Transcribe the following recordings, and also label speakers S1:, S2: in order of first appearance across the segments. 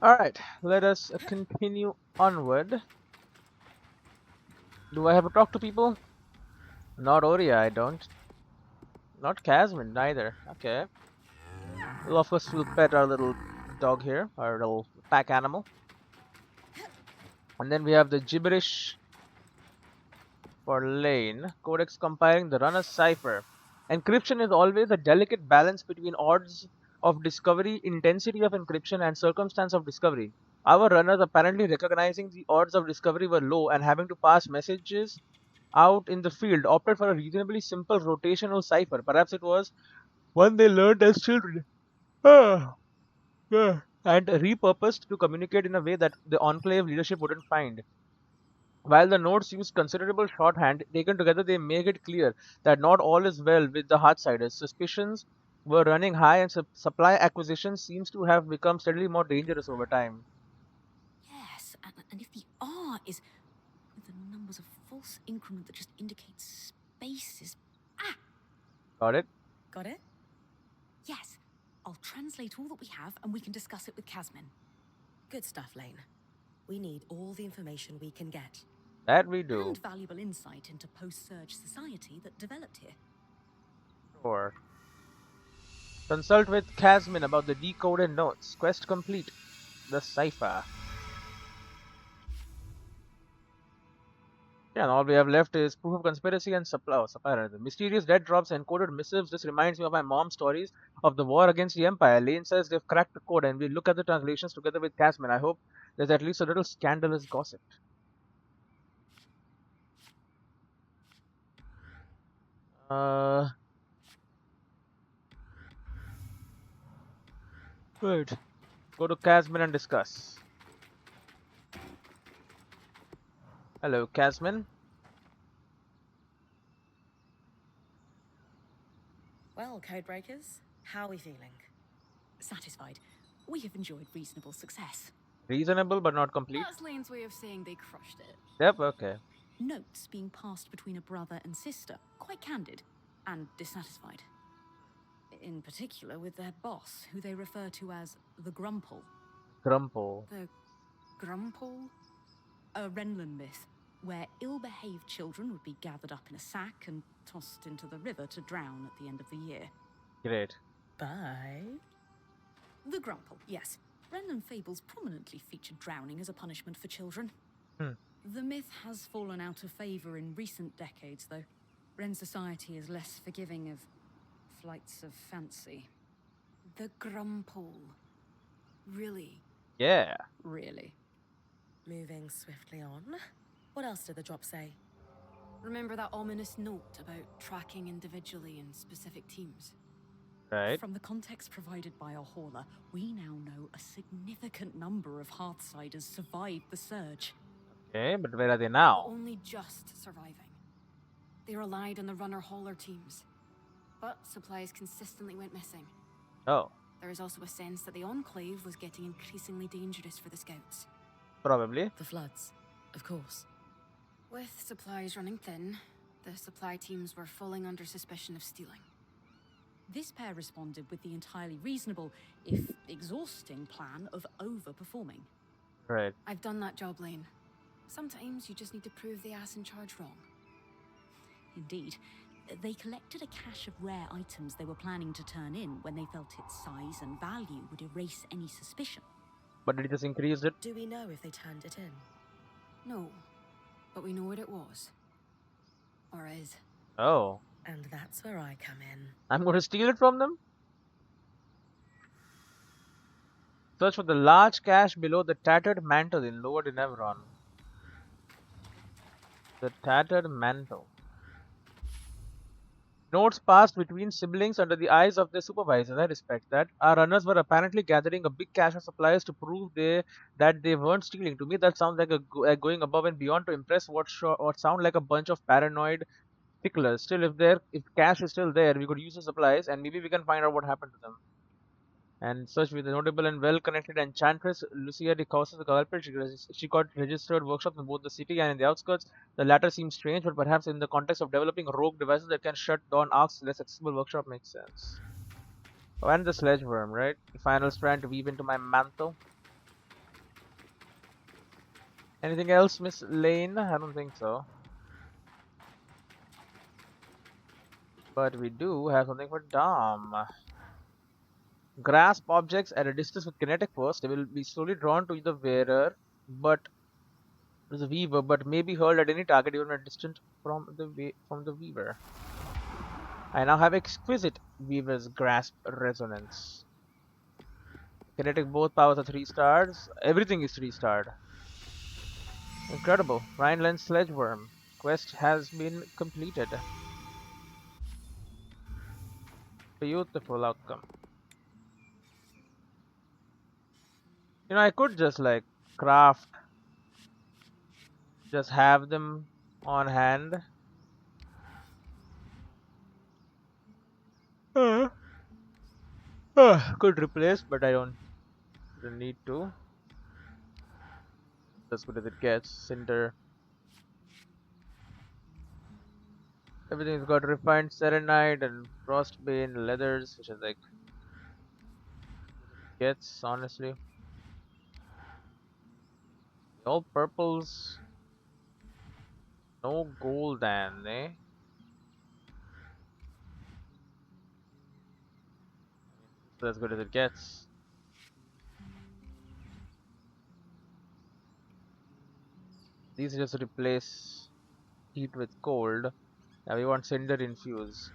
S1: Alright, let us continue onward. Do I have to talk to people? Not Oria, I don't. Not Casman, neither. Okay. Well, of course, we'll pet our little dog here, our little pack animal. And then we have the gibberish for Lane. Codex compiling the runner cipher. Encryption is always a delicate balance between odds of discovery, intensity of encryption, and circumstance of discovery. Our runners, apparently recognizing the odds of discovery were low and having to pass messages out in the field, opted for a reasonably simple rotational cipher. Perhaps it was one they learned as children. Ah, yeah. And repurposed to communicate in a way that the Enclave leadership wouldn't find. While the notes use considerable shorthand, taken together they make it clear that not all is well with the Heartsiders. Suspicions were running high and supply acquisition seems to have become steadily more dangerous over time.
S2: Yes, and if the R is the numbers of false increment that just indicates spaces. Ah!
S1: Got it?
S2: Got it? Yes. I'll translate all that we have and we can discuss it with Casman.
S3: Good stuff, Lane. We need all the information we can get.
S1: That we do.
S2: And valuable insight into post-surge society that developed here.
S1: Sure. Consult with Casman about the decoded notes. Quest complete. The cipher. Yeah, and all we have left is proof of conspiracy and supply. The mysterious dead drops encoded missives. This reminds me of my mom's stories of the war against the Empire. Lane says they've cracked the code, and we look at the translations together with Casman. I hope there's at least a little scandalous gossip. Good. Go to Casman and discuss. Hello, Casman.
S3: Well, Codebreakers, how are we feeling?
S2: Satisfied. We have enjoyed reasonable success.
S1: Reasonable but not complete.
S4: That's Lane's way of saying they crushed it.
S1: Yep, okay.
S2: Notes being passed between a brother and sister, quite candid and dissatisfied. In particular with their boss, who they refer to as the Grumple.
S1: Grumpo.
S4: The Grumple?
S2: A Renlund myth, where ill-behaved children would be gathered up in a sack and tossed into the river to drown at the end of the year.
S1: Great.
S3: Bye.
S2: The Grumple, yes. Renlund fables prominently featured drowning as a punishment for children. The myth has fallen out of favor in recent decades, though. Ren society is less forgiving of flights of fancy.
S4: The Grumple. Really?
S1: Yeah.
S2: Really.
S3: Moving swiftly on. What else did the drop say?
S4: Remember that ominous note about tracking individually in specific teams?
S1: Right.
S2: From the context provided by our hauler, we now know a significant number of Hearthsiders survived the surge.
S1: Okay, but where are they now?
S4: Only just surviving. They relied on the runner-hauler teams. But supplies consistently went missing.
S1: Oh,
S4: There is also a sense that the Enclave was getting increasingly dangerous for the scouts.
S1: probably.
S3: The floods, of course.
S4: With supplies running thin, the supply teams were falling under suspicion of stealing.
S2: This pair responded with the entirely reasonable, if exhausting, plan of overperforming.
S1: Right.
S4: I've done that job, Lane. Sometimes you just need to prove the ass in charge wrong.
S2: Indeed, they collected a cache of rare items they were planning to turn in when they felt its size and value would erase any suspicion.
S1: But it just increased it.
S3: Do we know if they turned it in?
S4: No, but we know what it was. Or is.
S1: Oh.
S3: And that's where I come in.
S1: I'm going to steal it from them? Search for the large cache below the tattered mantle in Lower Denevron. The tattered mantle. Notes passed between siblings under the eyes of their supervisors. I respect that. Our runners were apparently gathering a big cache of supplies to prove that they weren't stealing. To me, that sounds like going above and beyond to impress what sound like a bunch of paranoid ticklers. Still, if cash is still there, we could use the supplies and maybe we can find out what happened to them. And search with the notable and well-connected enchantress Lucia de Causa, the culprit. She got registered workshops in both the city and in the outskirts. The latter seems strange, but perhaps in the context of developing rogue devices that can shut down arcs, less accessible workshop makes sense. Oh, and the sledge worm, right? The final strand to weave into my mantle. Anything else, Miss Lane? I don't think so. But we do have something for Dom. Grasp objects at a distance with kinetic force. They will be slowly drawn to the wearer, but the weaver, but may be hurled at any target even at distance from the weaver. I now have exquisite weaver's grasp resonance. Kinetic both powers are 3 stars. Everything is 3 starred. Incredible. Rhineland Sledgeworm. Quest has been completed. Beautiful outcome. You know, I could just like craft, just have them on hand. Uh, could replace, but I don't need to. As good as it gets. Cinder. Everything's got refined serenite and frostbane leathers, which is like gets honestly. All purples, no gold and eh? So as good as it gets. These just replace heat with cold. Now we want cinder infused.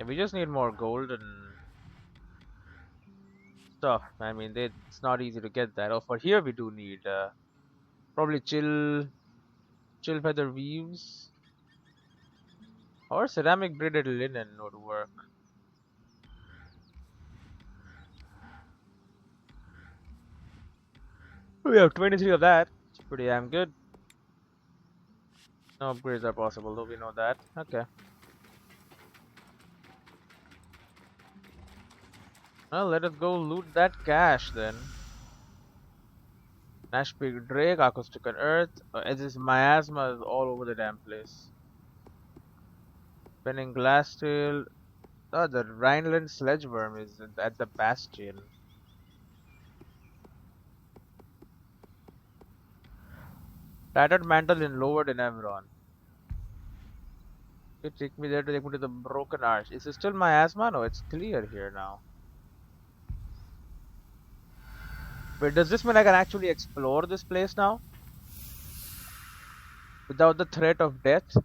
S1: And we just need more gold and stuff. I mean, it's not easy to get that. Oh, for here we do need probably chill feather weaves or ceramic braided linen would work. We have 23 of that. It's pretty damn good. No upgrades are possible, though we know that. Okay. Well, let us go loot that cache then. Nashpig Drake, Acoustic on Earth. As this miasma is all over the damn place. Spinning Glasstail. Oh, the Rhineland Sledgeworm is at the Bastion. Tattered Mantle in Lower Denevron. You take me there to take me to the Broken Arch. Is it still miasma? No, it's clear here now. Wait, does this mean I can actually explore this place now? Without the threat of death?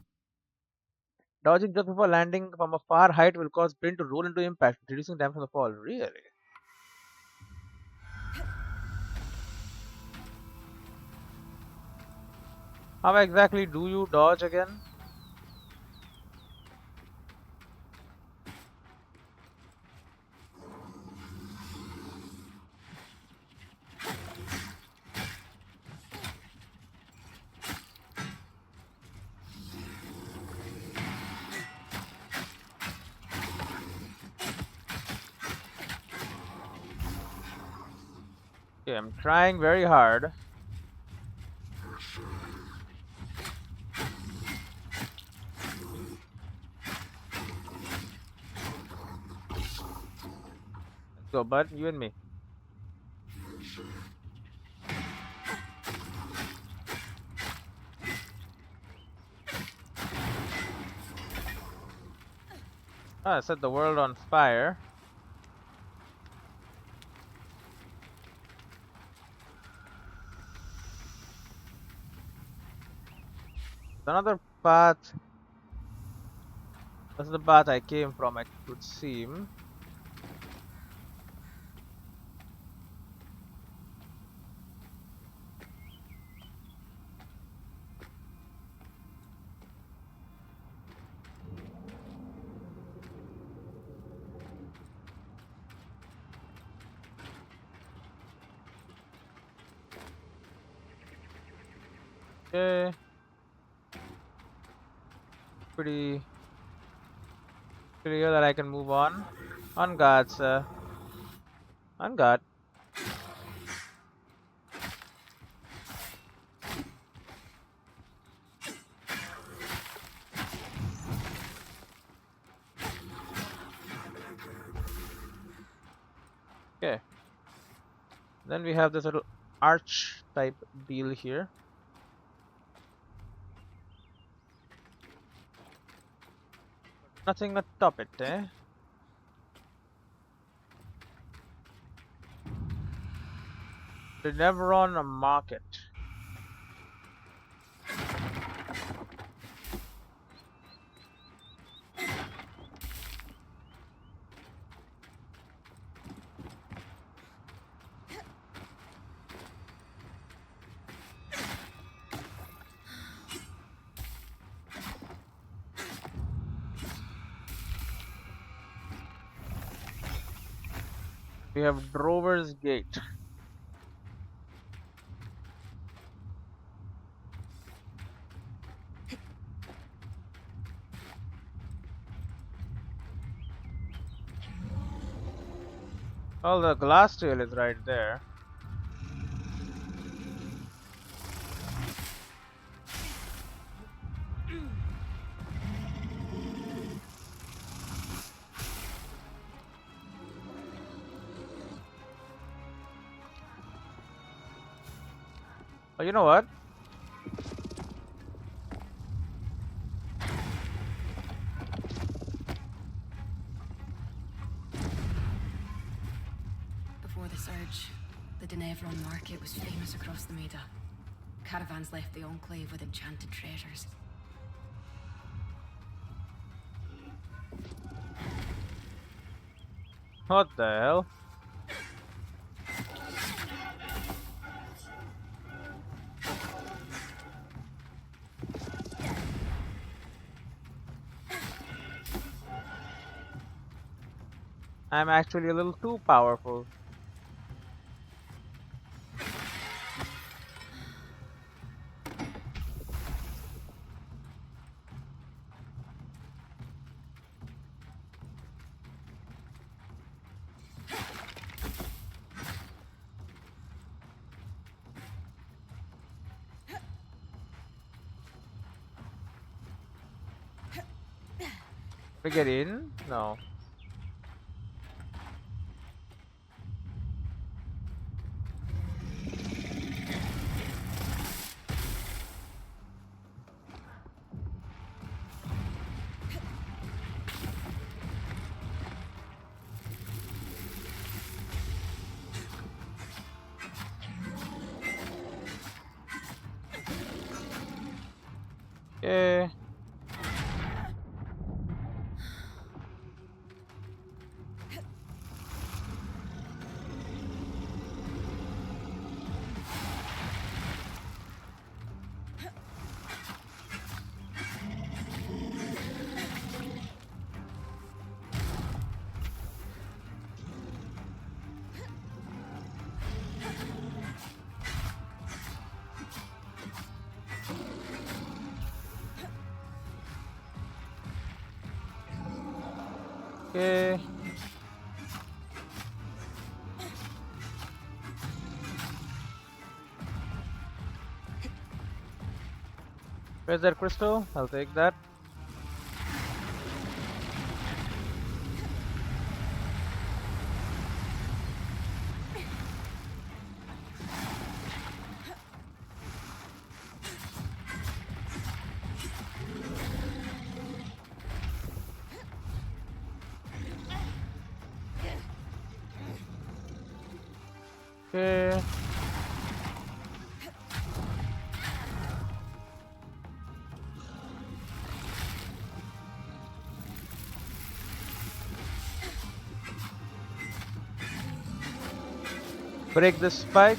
S1: Dodging just before landing from a far height will cause Brynn to roll into impact, reducing damage from the fall. Really? How exactly do you dodge again? Okay, I'm trying very hard. Let's go, bud. You and me. Ah, set the world on fire. Another path. That's the path I came from, it would seem. Okay. Pretty clear that I can move on. On guard, sir. On guard. Okay. Then we have this little arch type deal here. Nothing atop it, eh? They never on a market. We have Drover's Gate. Well, the glass tail is right there. Oh, you know what?
S4: Before the surge, the Denevron market was famous across the Meda. Caravans left the Enclave with enchanted treasures.
S1: What the hell? I'm actually a little too powerful. We get in? No. Okay. Okay. Where's that crystal? I'll take that. Okay. Break the spike.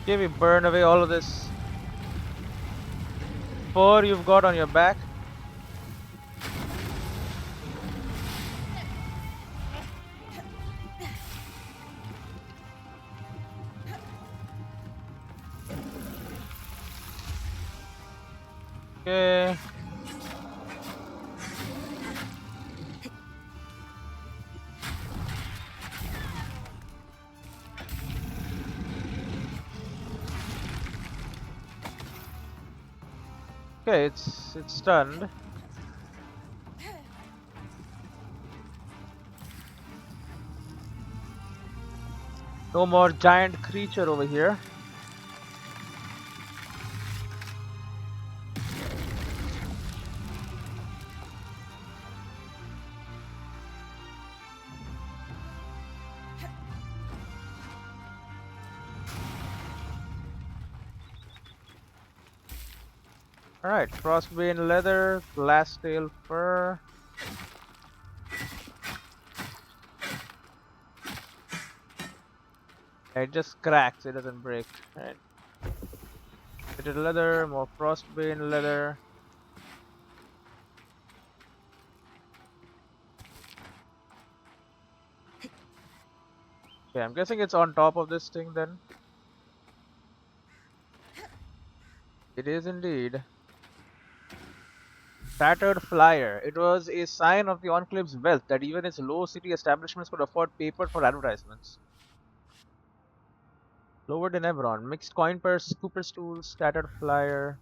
S1: Okay, we burn away all of this fur you've got on your back. Okay. Okay, it's stunned. No more giant creature over here. Alright, frostbane leather, glasstail fur. It just cracks, it doesn't break. Right. Fitted leather, more frostbane leather. Okay, I'm guessing it's on top of this thing then. It is indeed. Tattered flyer. It was a sign of the Enclave's wealth that even its low city establishments could afford paper for advertisements. Lowered in Ebron. Mixed coin purse, Cooper stools, tattered flyer.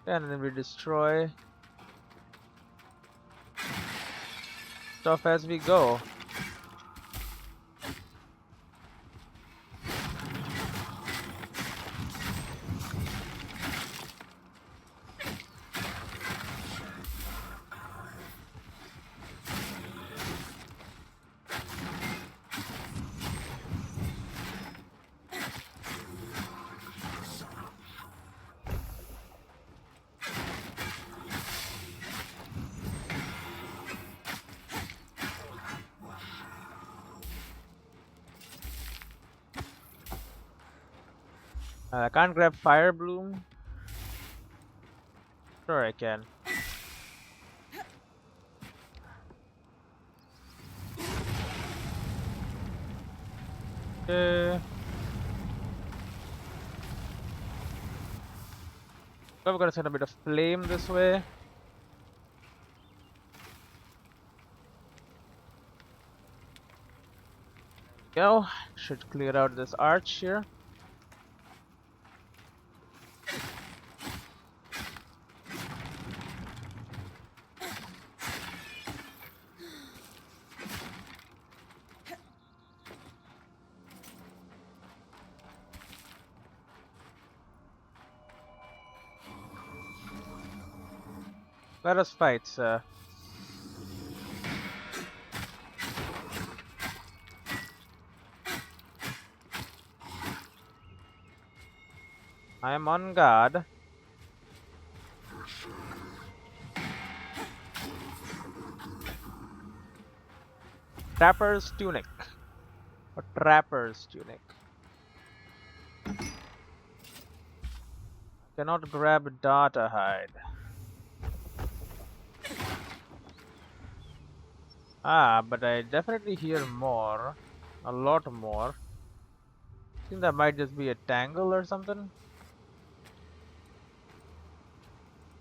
S1: And then we destroy stuff as we go. I can't grab fire bloom. Sure I can. Okay. So we're gonna send a bit of flame this way. Go. Should clear out this arch here. Let us fight, sir. I am on guard. Trapper's tunic. Or trapper's tunic. Cannot grab data hide. Ah, but I definitely hear more. A lot more. I think that might just be a tangle or something.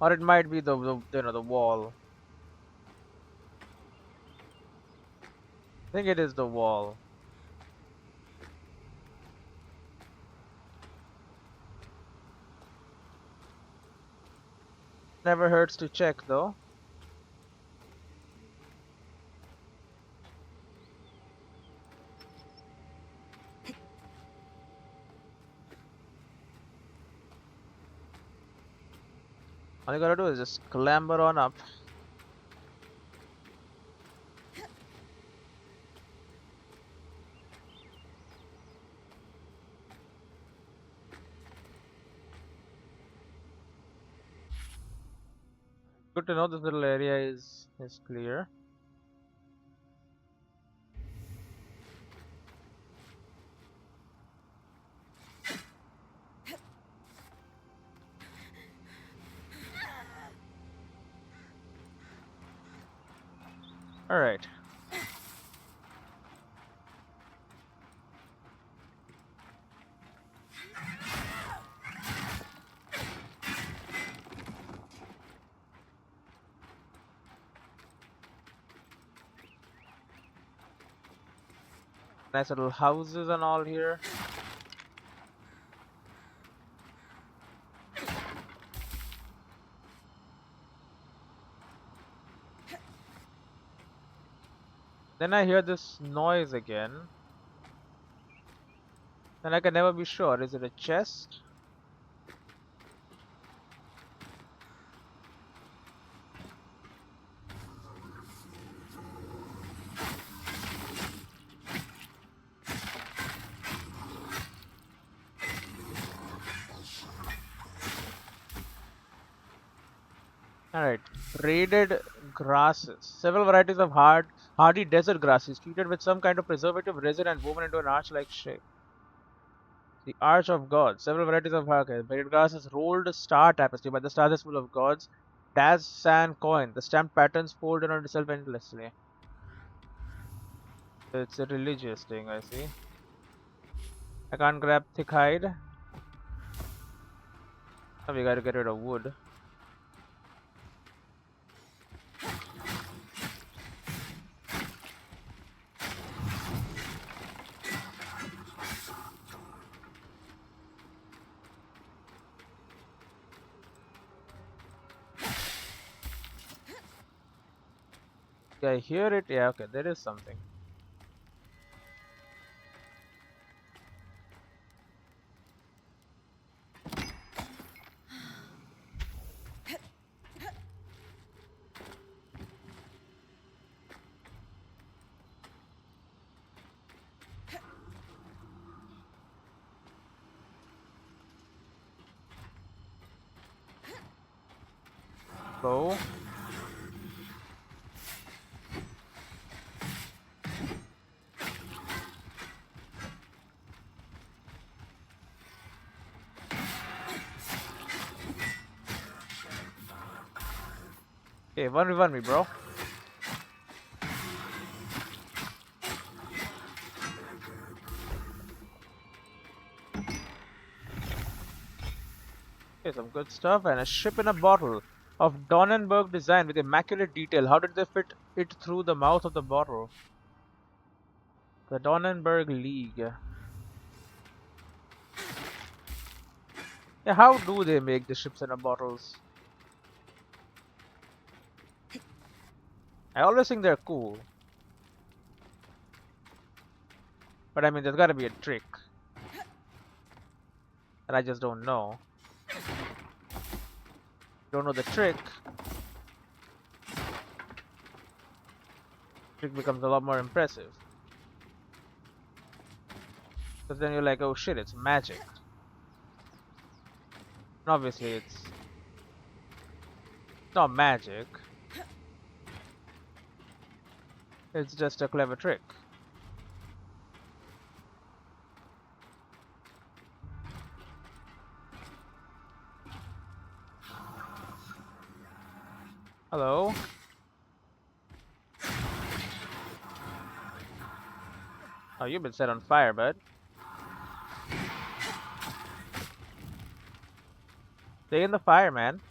S1: Or it might be the wall. I think it is the wall. Never hurts to check though. All you gotta do is just clamber on up. Good to know this little area is clear. Alright. Nice little houses and all here. Then I hear this noise again. And I can never be sure. Is it a chest? Alright. Braided grasses. Several varieties of hardy desert grasses treated with some kind of preservative resin and woven into an arch-like shape. The Arch of Gods. Several varieties of braided grasses. Rolled star tapestry by the stars is full of gods. Daz San coin. The stamped patterns folded on itself endlessly. It's a religious thing, I see. I can't grab thick hide. Oh, we gotta get rid of wood. Okay, I hear it. Yeah, okay, there is something. Bow. Okay, 1v1 me, bro. Okay, some good stuff and a ship in a bottle of Donnenberg design with immaculate detail. How did they fit it through the mouth of the bottle? The Donnenberg League. Yeah, how do they make the ships in a bottles? I always think they're cool. But I mean, there's gotta be a trick. And I just don't know. Don't know the trick. Trick becomes a lot more impressive. Because then you're like, oh shit, it's magic. And obviously, it's not magic. It's just a clever trick. Hello? Oh, you've been set on fire, bud. Stay in the fire, man.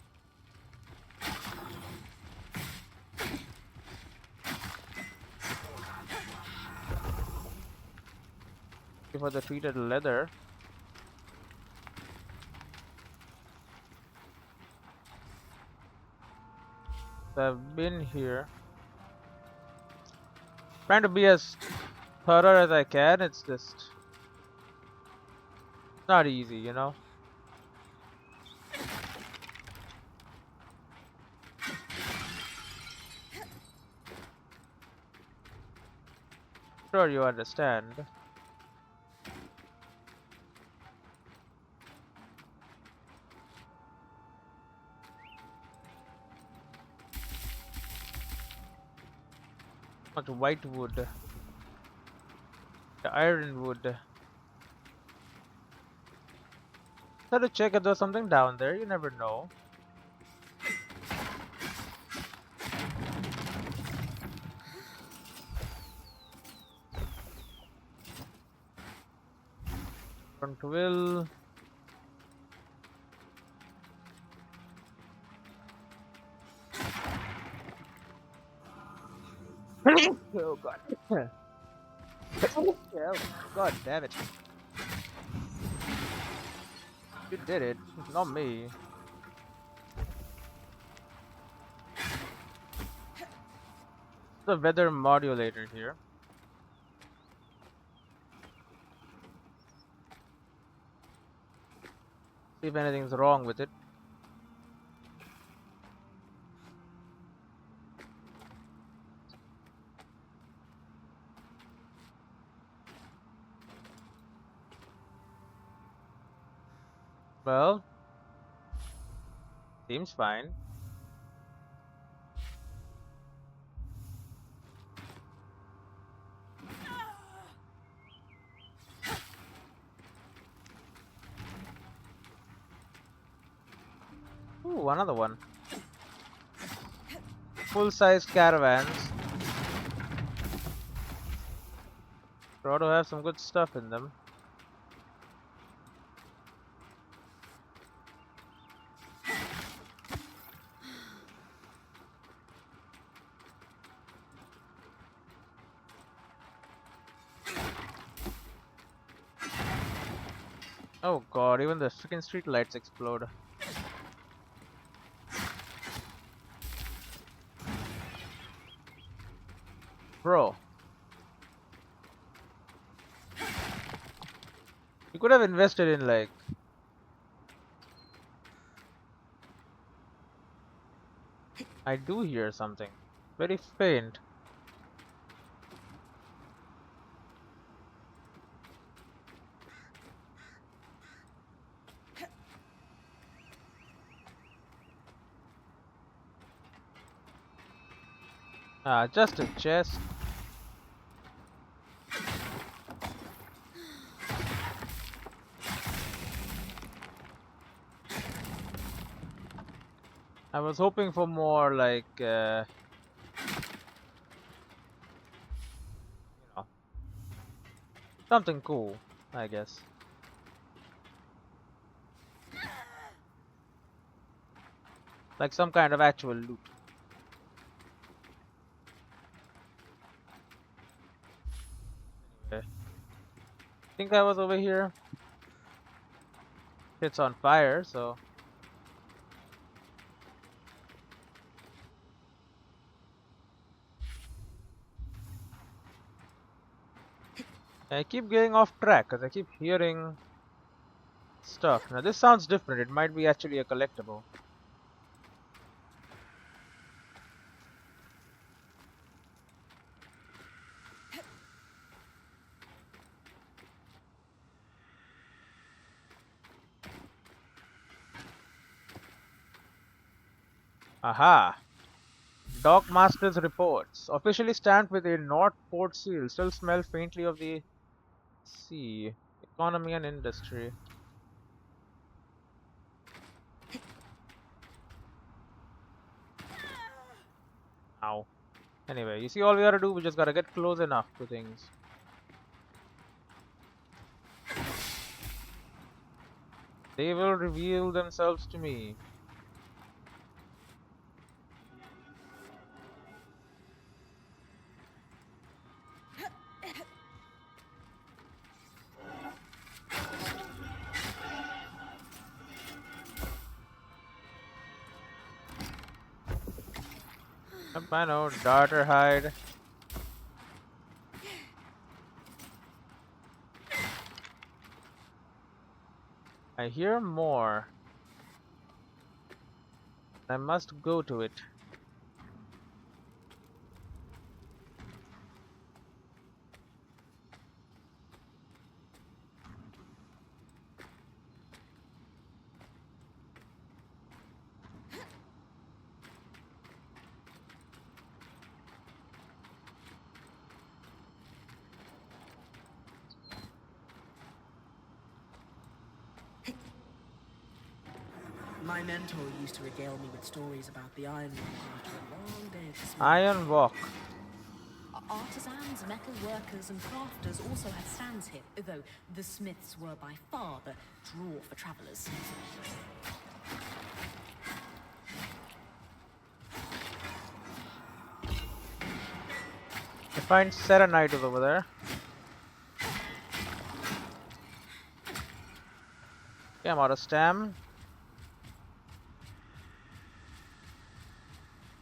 S1: For the treated leather. I've been here. Trying to be as thorough as I can, it's just not easy, you know? Sure you understand. Much white wood. The iron wood. Try to check if there's something down there, you never know. Front wheel. Oh god. Yeah, God damn it. You did it, not me. The weather modulator here. See if anything's wrong with it. Well, seems fine. Ooh, another one. Full-sized caravans. They ought to have some good stuff in them. Oh god, even the freaking street lights explode. Bro. You could have invested in like... I do hear something. Very faint. Ah, just a chest. I was hoping for more like, you know, something cool, I guess. Like some kind of actual loot. Okay. I think I was over here. It's on fire, so... I keep getting off track because I keep hearing stuff. Now this sounds different. It might be actually a collectible. Aha! Dock Master's reports. Officially stamped with a North Port seal. Still smell faintly of the sea. Economy and industry. Ow. Anyway, you see, all we gotta do, we just gotta get close enough to things. They will reveal themselves to me. Yep, I know, darter hide. I hear more. I must go to it.
S3: My mentor used to regale me with stories about the Iron Walk after a long day at the smith.
S1: Iron Walk.
S2: Artisans, metal workers, and crafters also had stands here, though the smiths were by far the draw for travellers.
S1: I find Serenite over there. Okay, I'm out of stam.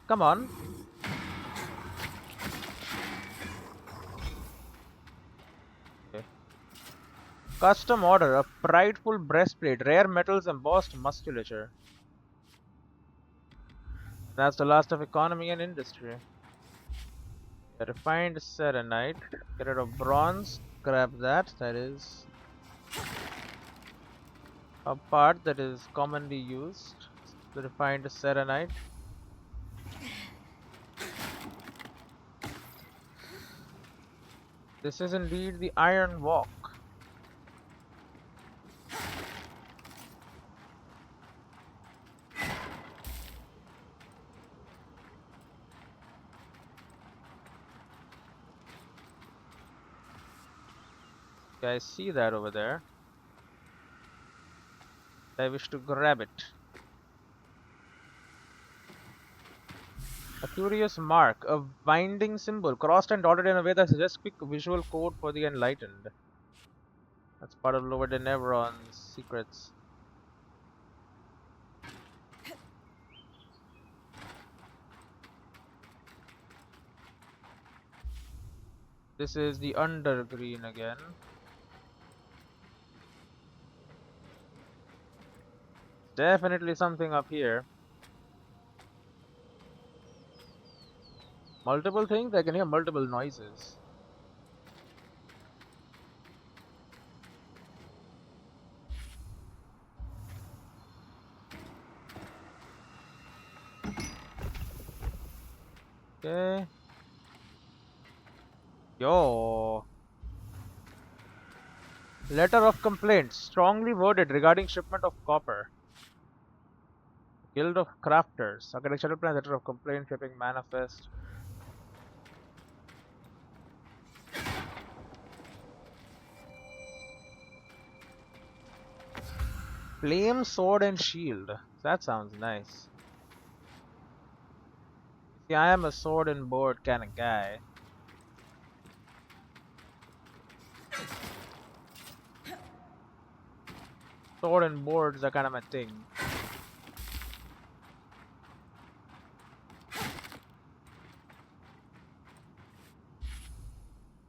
S1: Come on. Okay. Custom order, a prideful breastplate, rare metals, embossed musculature. That's the last of economy and industry. A refined serenite. Get rid of bronze. Grab that. That is a part that is commonly used. The refined serenite. This is indeed the Iron Walk. You guys see that over there? I wish to grab it. A curious mark, a winding symbol, crossed and dotted in a way that suggests quick visual code for the enlightened. That's part of Lower Denevron's secrets. This is the undergreen again. Definitely something up here. Multiple things? I can hear multiple noises. Okay. Yo. Letter of complaint, strongly worded regarding shipment of copper. Guild of Crafters. Architectural plan, letter of complaint, shipping manifest. Flame, sword, and shield. That sounds nice. See, I am a sword and board kind of guy. Sword and boards are kind of my thing.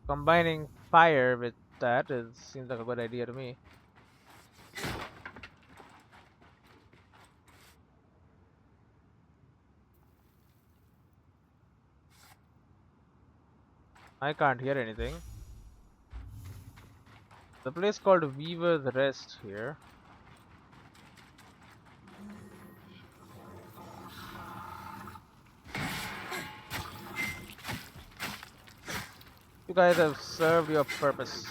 S1: Combining fire with that seems like a good idea to me. I can't hear anything. The place called Weaver's Rest here. You guys have served your purpose.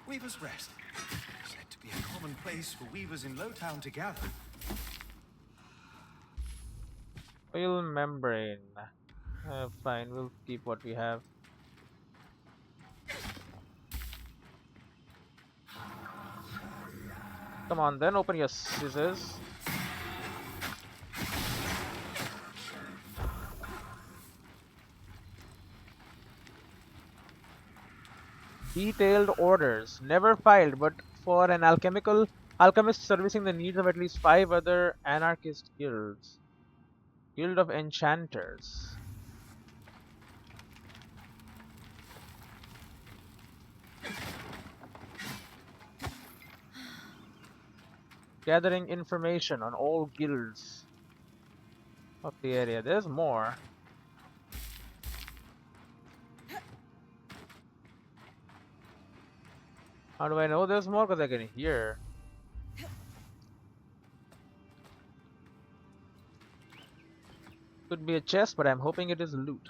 S5: Weaver's Rest. Said to be a common place for weavers in Lowtown to gather.
S1: Oil membrane. Fine, we'll keep what we have. Come on then, open your scissors. Detailed orders, never filed, but for an alchemist servicing the needs of at least 5 other anarchist guilds. Guild of Enchanters. Gathering information on all guilds of the area. There's more. How do I know there's more? Because I can hear. Could be a chest, but I'm hoping it is loot.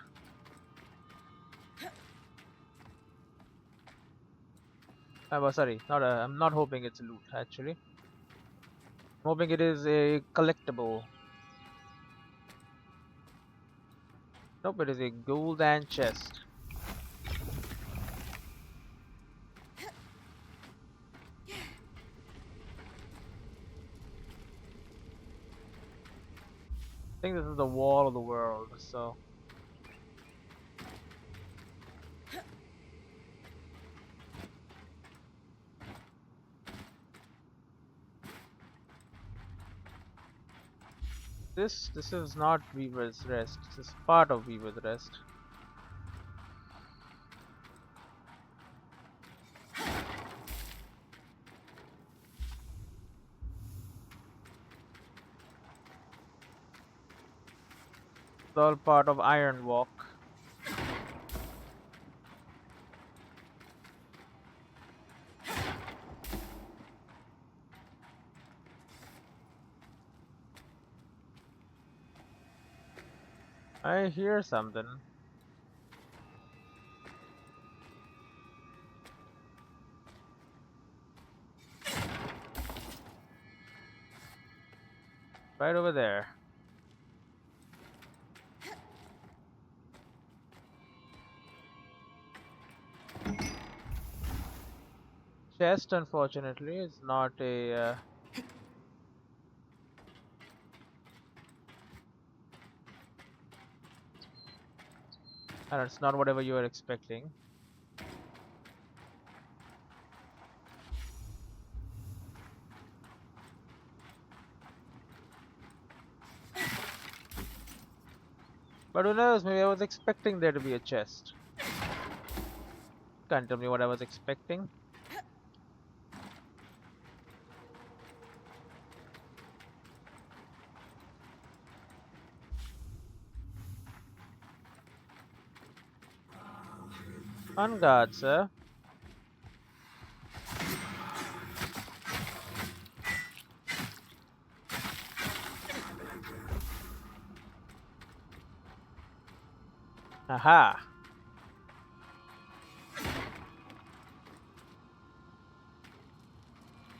S1: Sorry, I'm not hoping it's loot actually. I'm hoping it is a collectible. Nope, it is a golden chest. I think this is the wall of the world, so. This is not Weaver's Rest. This is part of Weaver's Rest. It's all part of Iron Walk. I hear something. Right over there. Chest, unfortunately, is not a. And it's not whatever you were expecting. But who knows, maybe I was expecting there to be a chest. Can't tell me what I was expecting. On guard, sir. Aha!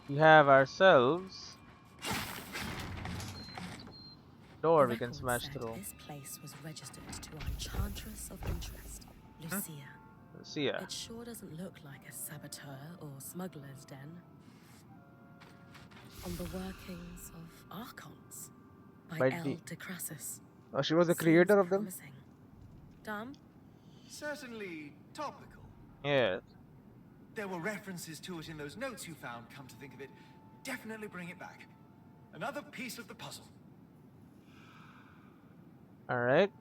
S1: We have ourselves door
S2: The
S1: we can
S2: record
S1: smash
S2: said
S1: through.
S2: this place was registered to our Enchantress of Interest, Lucia.
S1: See ya.
S2: It sure doesn't look like a saboteur or smuggler's den. On the workings of Archons by
S1: By
S2: L.
S1: the-
S2: de Crassus.
S1: Oh, she was the
S2: Seems
S1: creator of them?
S2: promising. Dumb?
S5: Certainly topical.
S1: Yes.
S5: There were references to it in those notes you found, come to think of it. Definitely bring it back. Another piece of the puzzle.
S1: Alright.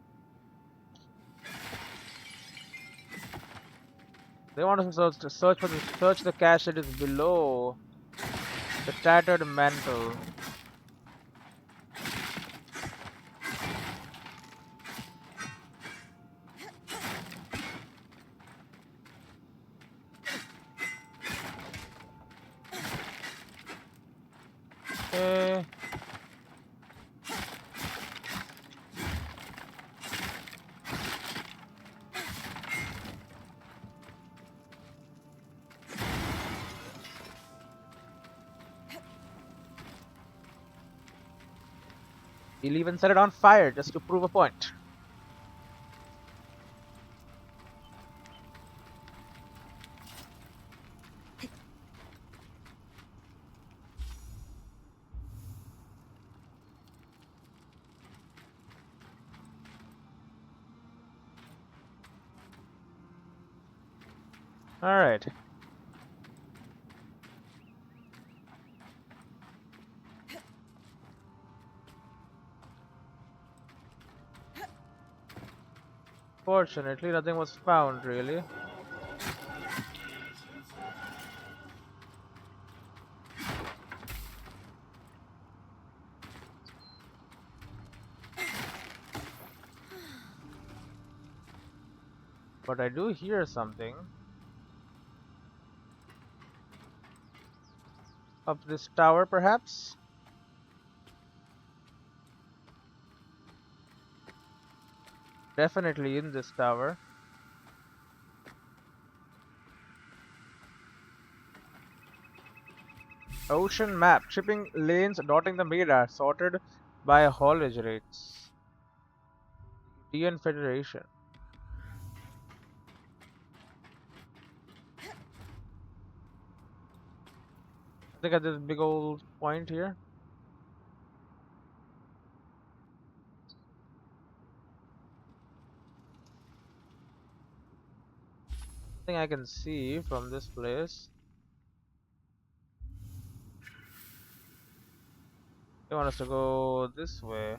S1: They want us to search the cache that is below the tattered mantle. Okay. He'll even set it on fire just to prove a point. Alright. Fortunately, nothing was found really. But I do hear something. Up this tower, perhaps? Definitely in this tower. Ocean map. Shipping lanes dotting the Mira, sorted by haulage rates. DN Federation. I think at this big old point here. Thing I can see from this place. They want us to go this way.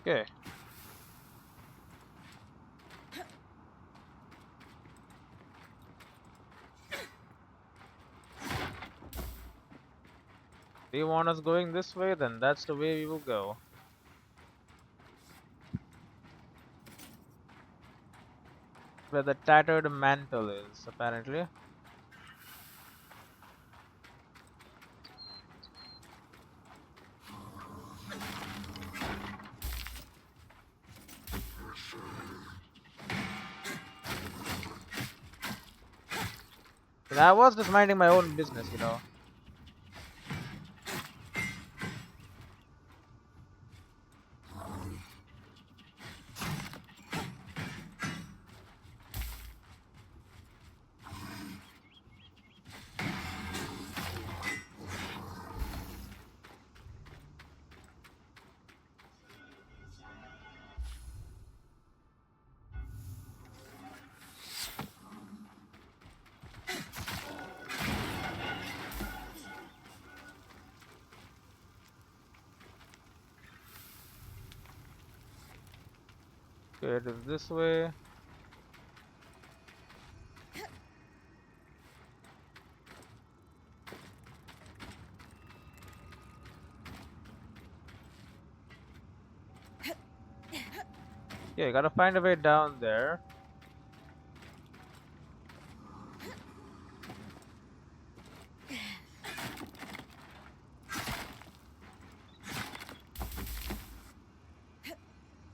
S1: Okay. Do you want us going this way? Then that's the way we will go. Where the tattered mantle is, apparently. And I was just minding my own business, you know. Okay, it is this way. Yeah, gotta find a way down there.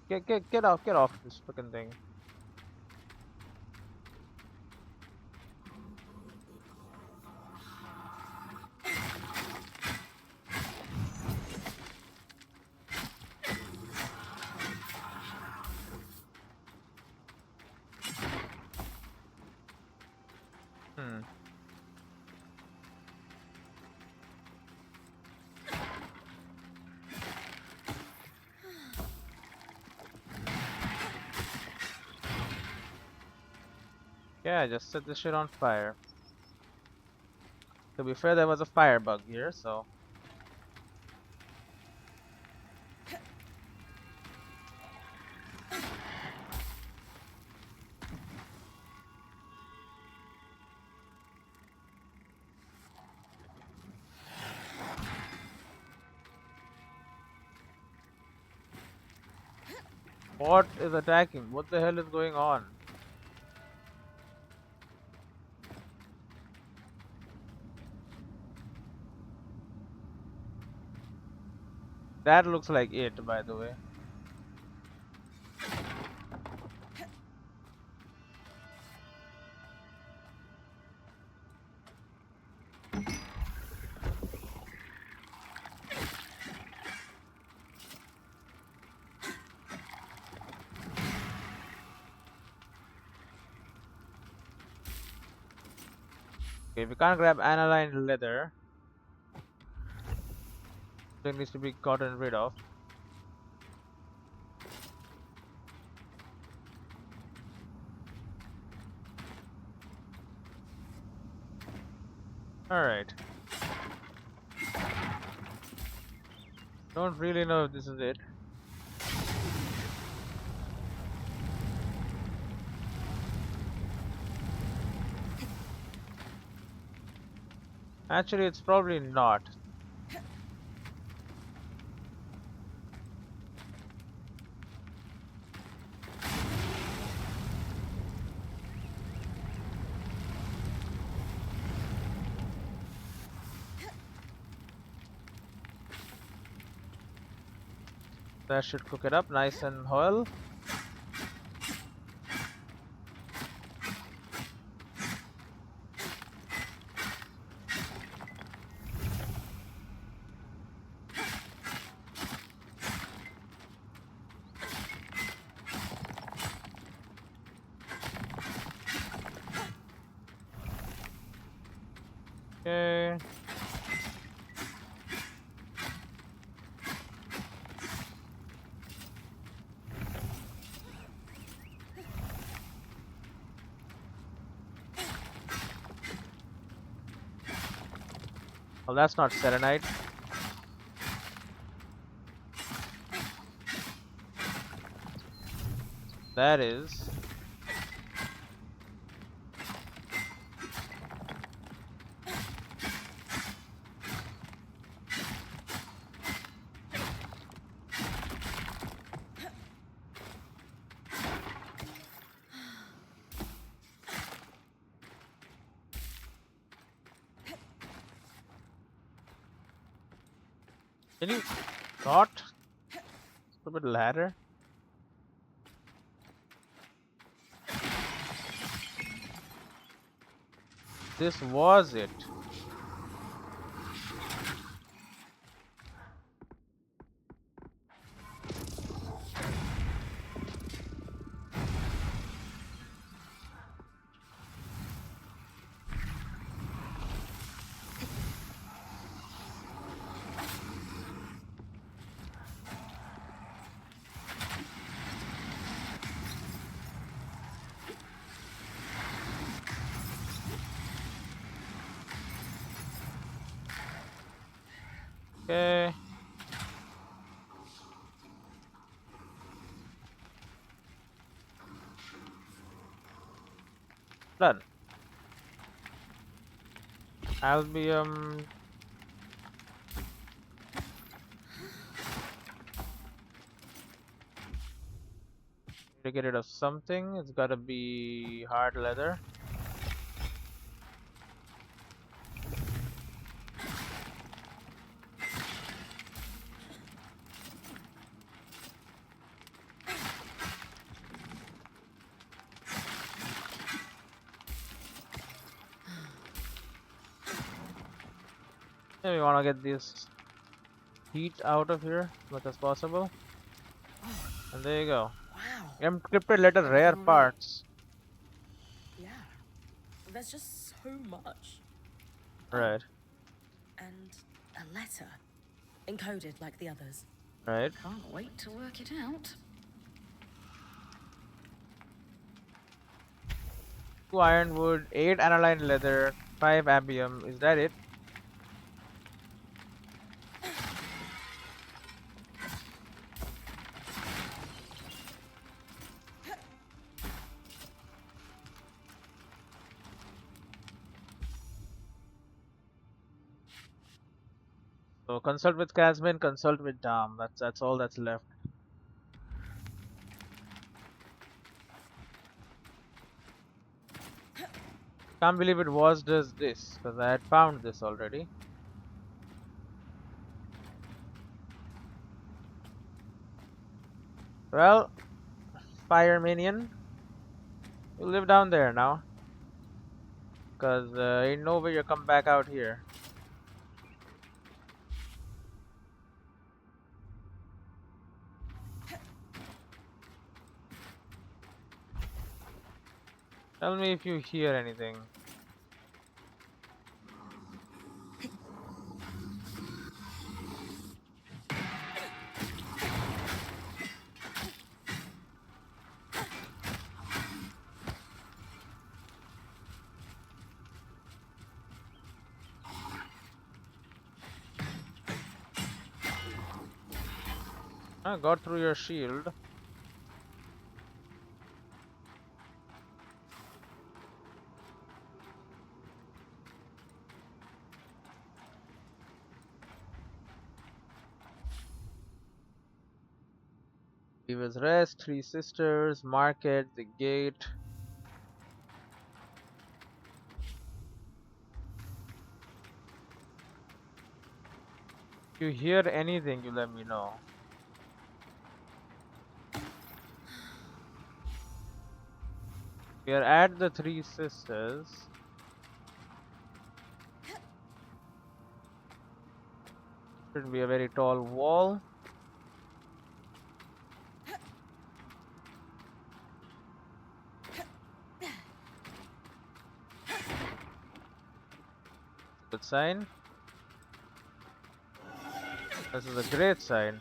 S1: Get off this freaking thing. Hmm. Yeah, just set this shit on fire. To be fair, there was a fire bug here, so. What is attacking? What the hell is going on? That looks like it, by the way. Okay, we can't grab aniline leather. So it needs to be gotten rid of. Alright. Don't really know if this is it. Actually, it's probably not. That should cook it up nice and well. Okay. Well, that's not selenite. that is. Can you not? Stupid ladder. This was it. Okay. Done. Albium. To get rid of something, it's gotta be hard leather. Yeah, we wanna get this heat out of here as much as possible. And there you go.
S3: Wow.
S1: Encrypted letter, rare
S3: Already.
S1: parts.
S3: Yeah. There's just so much.
S1: Right,
S3: And a letter. Encoded like the others.
S1: right.
S2: Can't wait to work it out.
S1: 2 ironwood, 8 aniline leather, 5 ambium. Is that it? So consult with Casmin, consult with Dam. That's all that's left. Can't believe it was just this, because I had found this already. Well, Fire Minion, you live down there now. Because ain't no way you come back out here. Tell me if you hear anything. I got through your shield. Gives rest, 3 sisters, market, the gate. If you hear anything, you let me know. We are at the 3 sisters. Shouldn't be a very tall wall. Good sign. This is a great sign.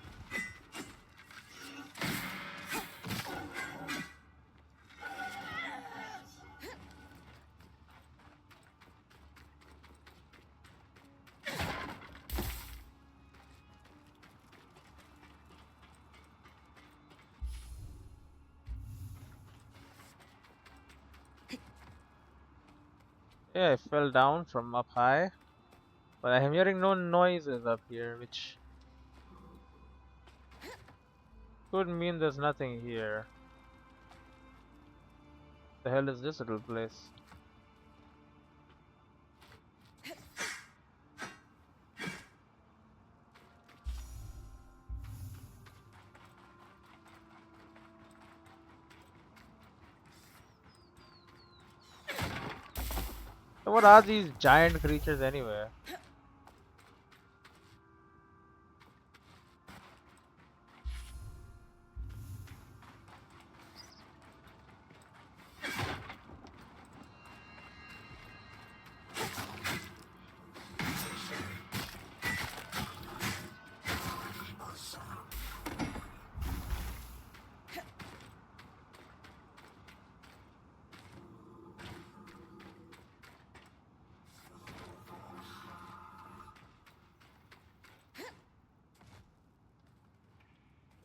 S1: Yeah, I fell down from up high, but I am hearing no noises up here, which could mean there's nothing here. The hell is this little place? So what are these giant creatures anyway?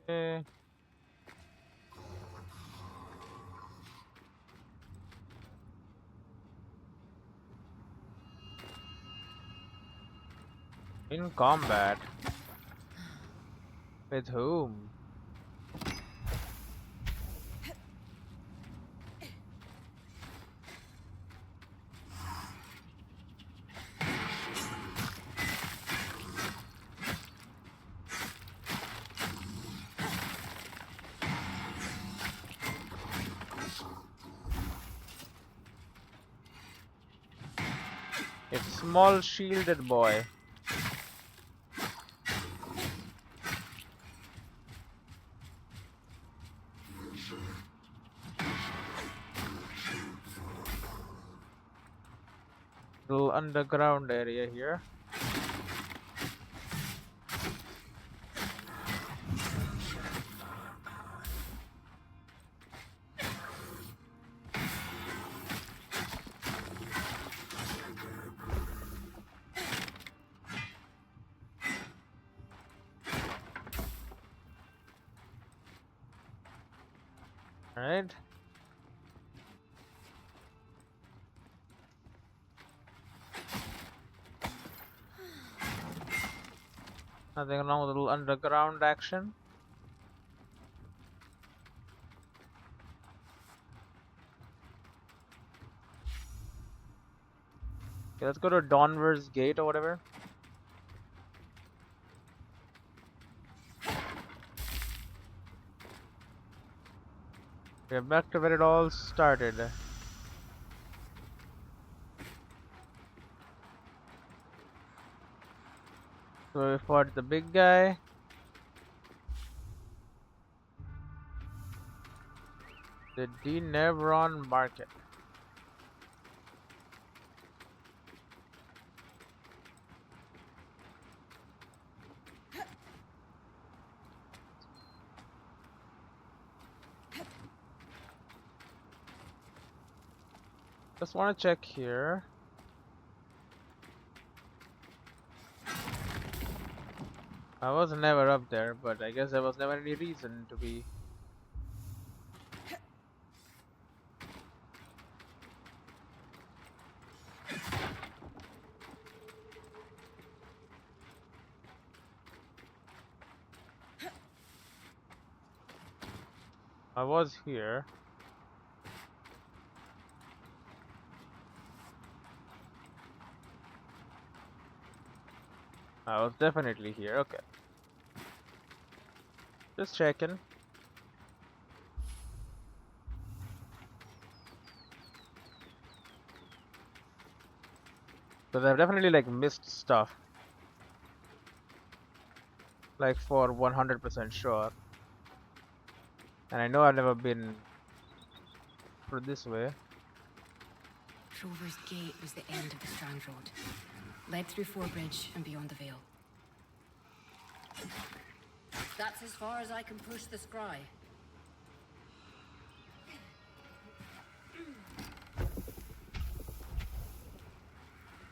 S1: Eh, in combat. With whom? It's small shielded boy. Little underground area here. Alright. Nothing wrong with a little underground action. Okay, let's go to Donver's Gate or whatever. We're back to where it all started. So we fought the big guy. The Denevron Market. Just want to check here. I was never up there, but I guess there was never any reason to be. I was here. I was definitely here. Okay. Just checking. Because I've definitely like missed stuff. Like for 100% sure. And I know I've never been through this way.
S4: Trover's Gate was the end of the Strand Road. Led through Forbridge and beyond the Vale.
S2: That's as far as I can push the scry.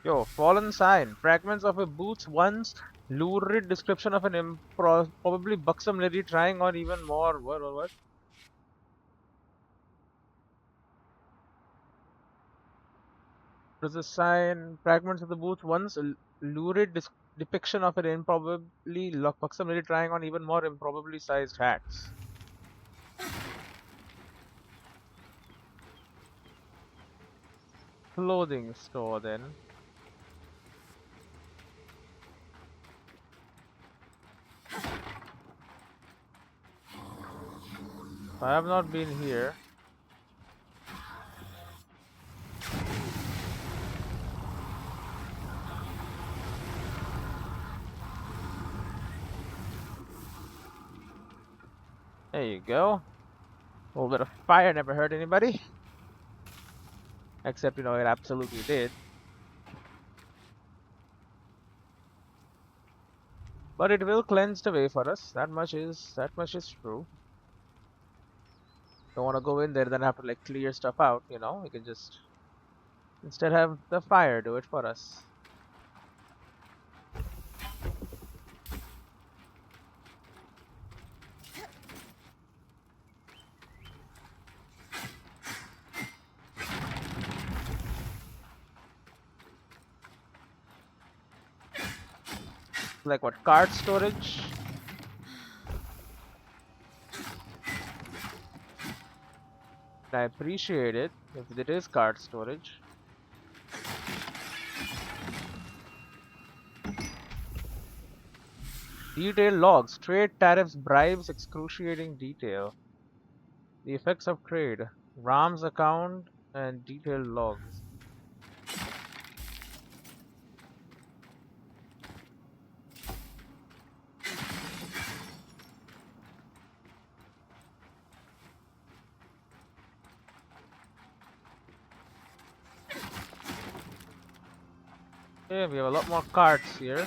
S1: Yo, fallen sign. Fragments of a booth's once lurid description of an probably buxom lady trying on even more. What? There's a sign, fragments of the booth, once a lurid depiction of an improbably lockbox, somebody trying on even more improbably sized hats. Clothing store then. I have not been here. There you go. A little bit of fire never hurt anybody. Except, you know, it absolutely did. But it will cleanse the way for us. That much is true. Don't want to go in there, then have to like clear stuff out, you know? We can just instead have the fire do it for us. Like what, card storage? I appreciate it if it is card storage. Detailed logs, trade tariffs, bribes, excruciating detail. The effects of trade, Ram's account, and detailed logs. Okay, we have a lot more cards here.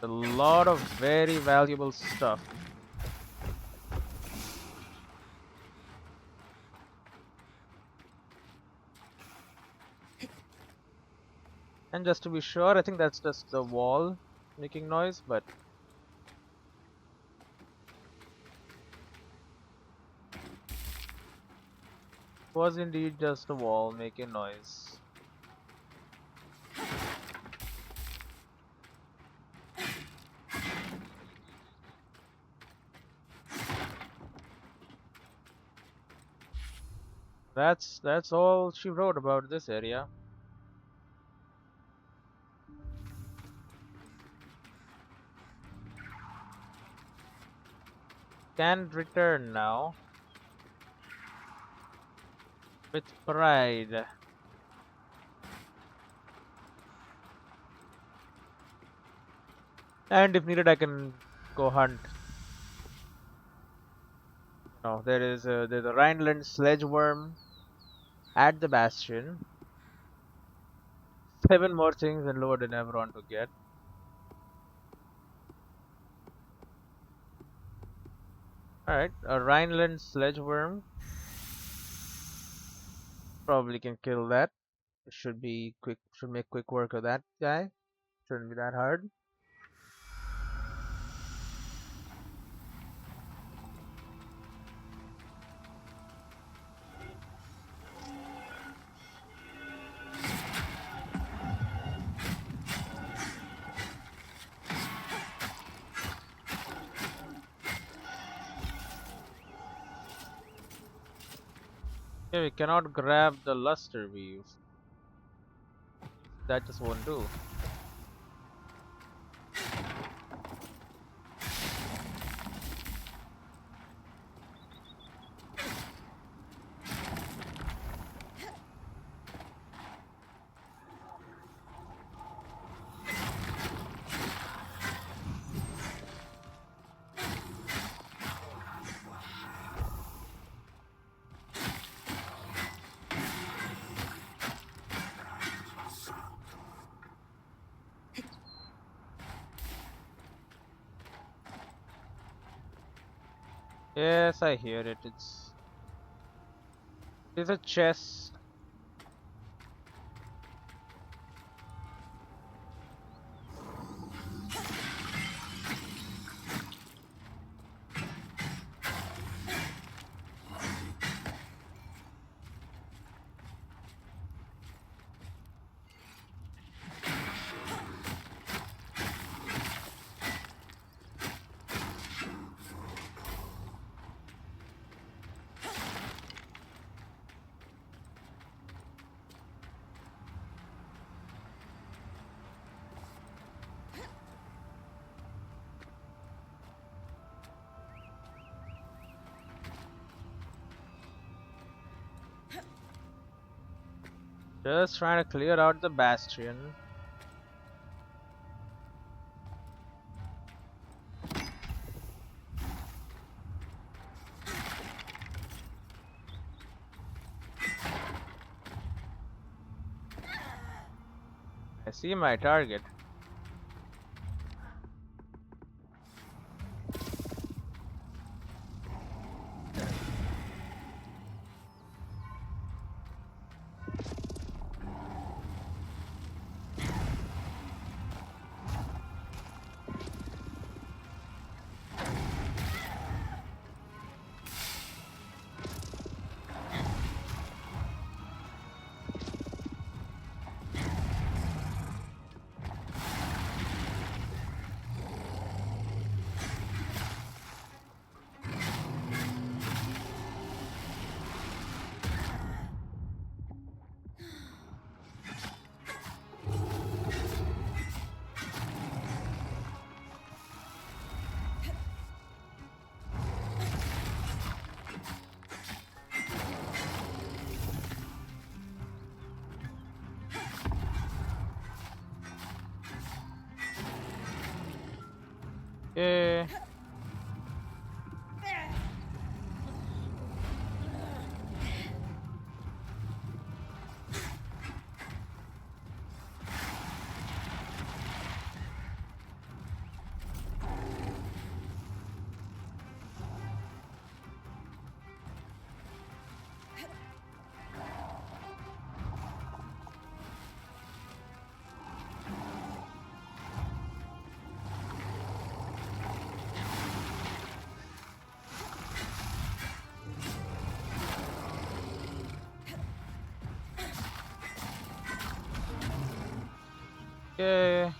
S1: A lot of very valuable stuff. And just to be sure, I think that's just the wall making noise, but was indeed just the wall making noise. That's all she wrote about this area. Can return now with pride. And if needed, I can go hunt. No, there's a Rhineland sledgeworm at the bastion. 7 more things and lower than ever want to get. Alright, a Rhineland sledgeworm. Probably can kill that. Should be quick, should make quick work of that guy. Shouldn't be that hard. Okay, we cannot grab the luster weave. That just won't do. Yes, I hear it. It's a chest. Just trying to clear out the bastion. I see my target. Okay. Okay.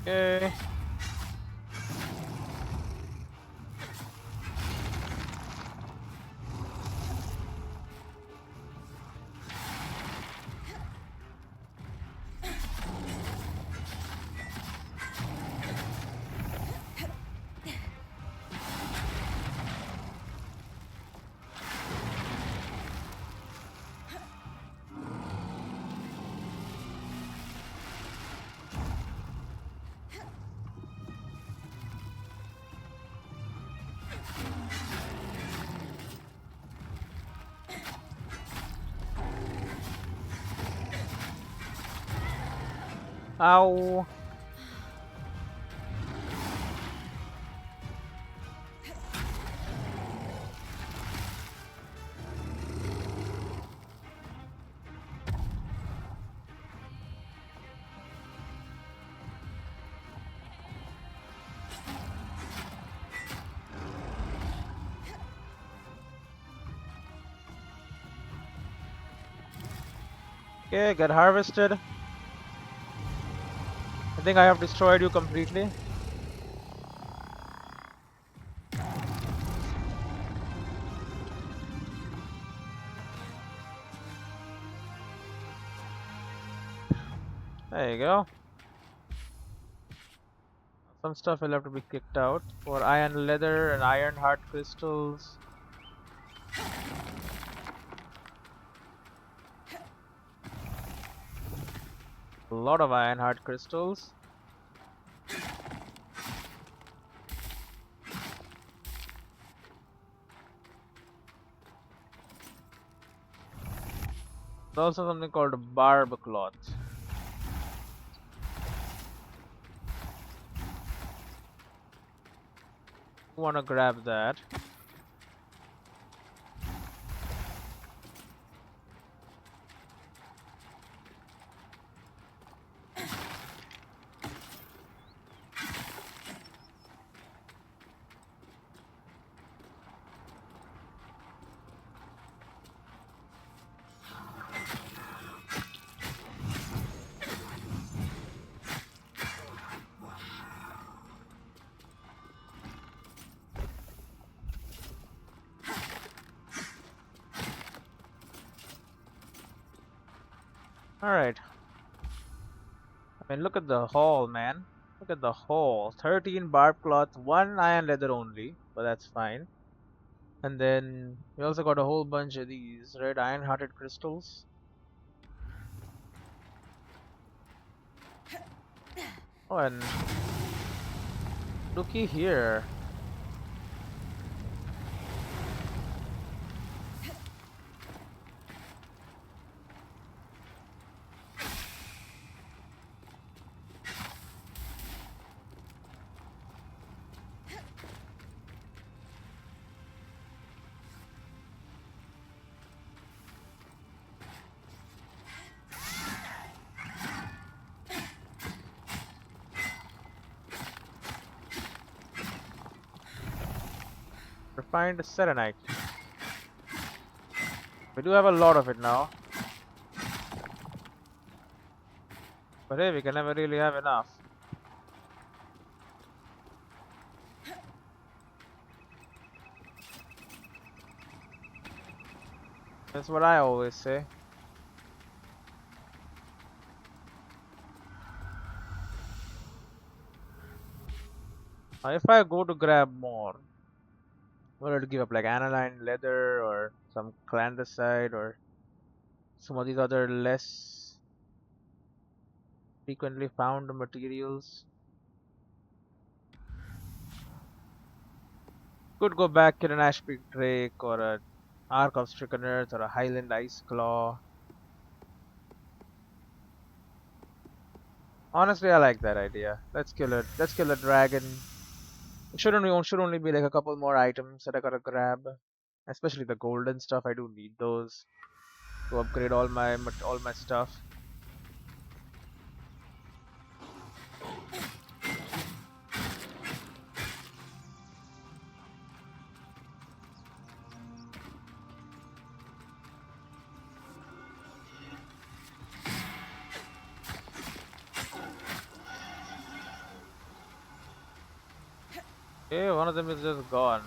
S1: Okay. Ow. Okay, get harvested. I think I have destroyed you completely. There you go. Some stuff will have to be kicked out. For iron leather and iron heart crystals. A lot of iron heart crystals. There's also something called barb cloth. You wanna grab that. Alright. I mean, look at the haul, man. Look at the haul. 13 barb cloth, 1 iron leather only, but that's fine. And then we also got a whole bunch of these red iron-hearted crystals. Oh, and looky here. Refined selenite. We do have a lot of it now. But hey, we can never really have enough. That's what I always say. Now, if I go to grab more, what will it give up? Like aniline leather or some clandestine or some of these other less frequently found materials. Could go back to an Ashpeak Drake or a Ark of Stricken Earth or a Highland Ice Claw. Honestly, I like that idea. Let's kill it. Let's kill a dragon. It should only be like a couple more items that I gotta grab. Especially the golden stuff. I do need those to upgrade all my stuff. Okay, one of them is just gone.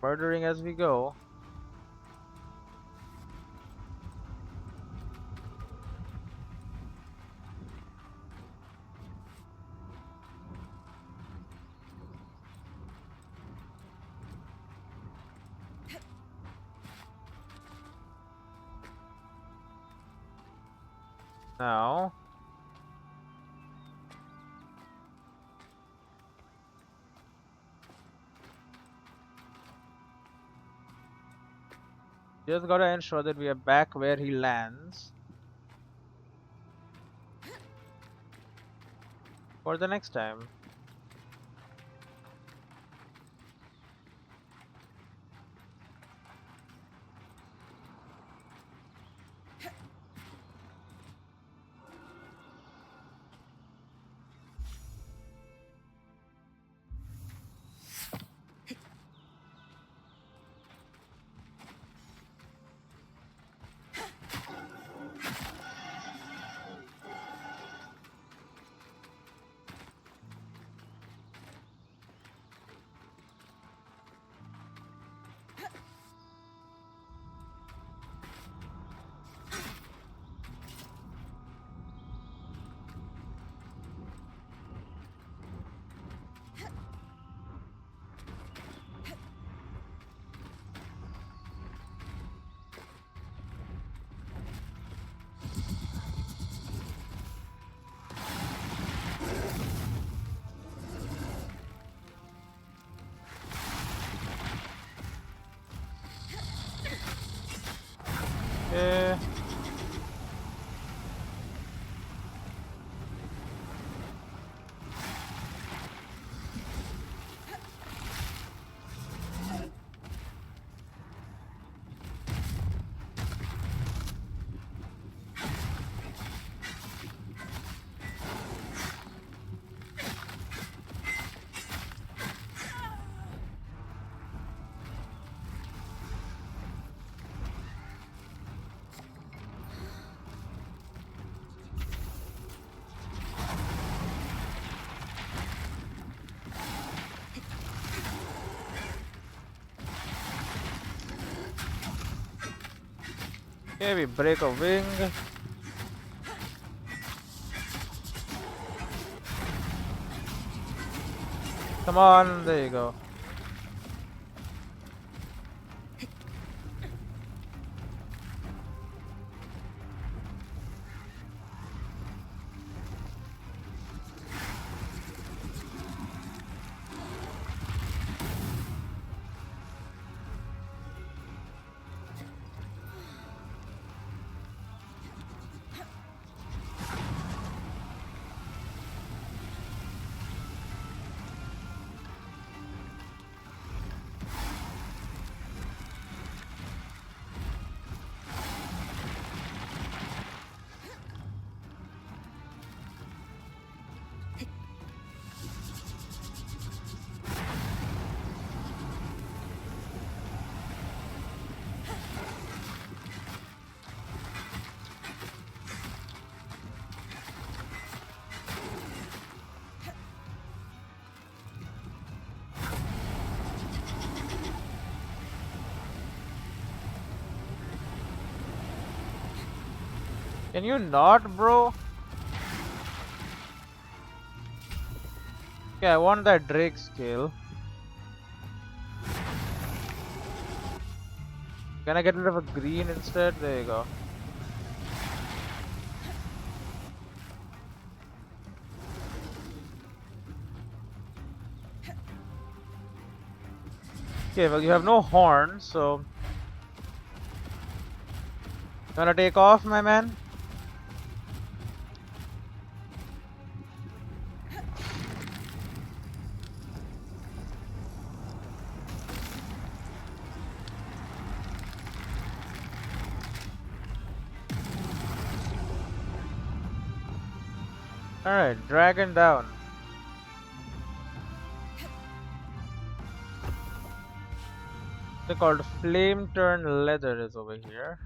S1: Murdering as we go. Now, just gotta ensure that we are back where he lands for the next time. Okay, we break a wing. Come on, there you go. Can you not, bro? Okay, I want that Drake skill. Can I get rid of a green instead? There you go. Okay, well you have no horn, so you wanna take off, my man? Alright, dragon down. They're called flame turn leather is over here.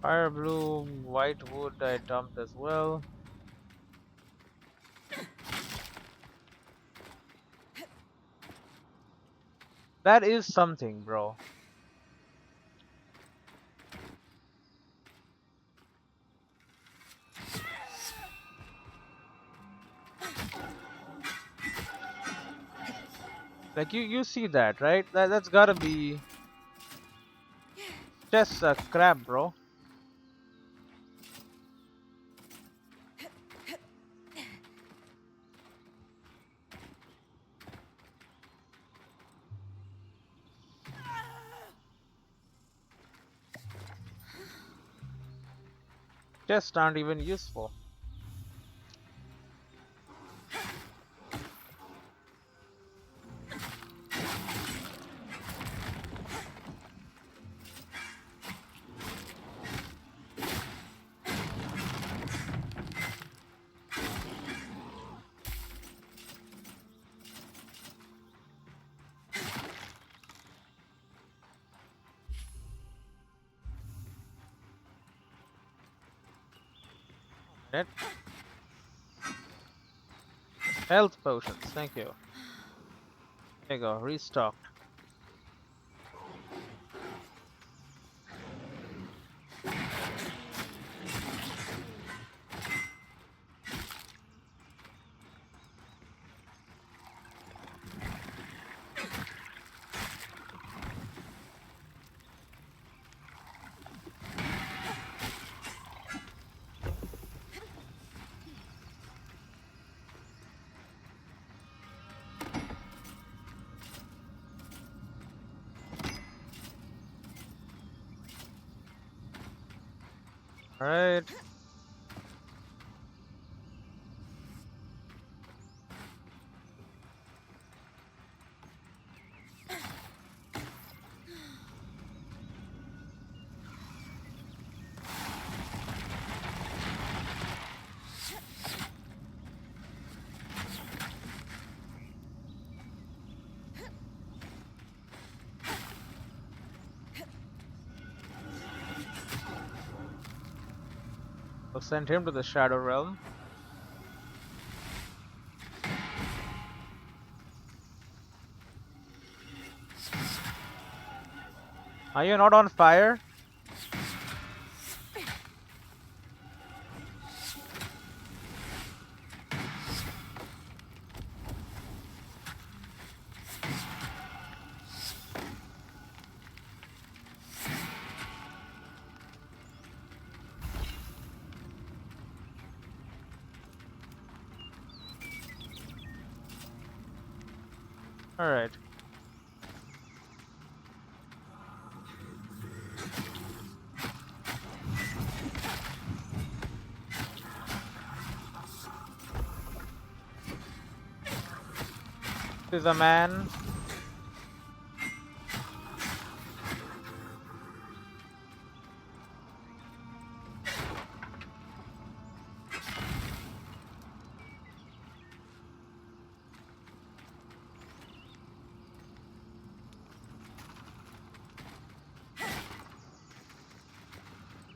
S1: Fire bloom, white wood I dumped as well. That is something, bro. Like you see that, right? That's gotta be just a crab, bro. Chests aren't even useful. Minute. Health potions, thank you. There you go, restocked. Alright. We'll send him to the Shadow Realm. Are you not on fire? Alright. This is a man.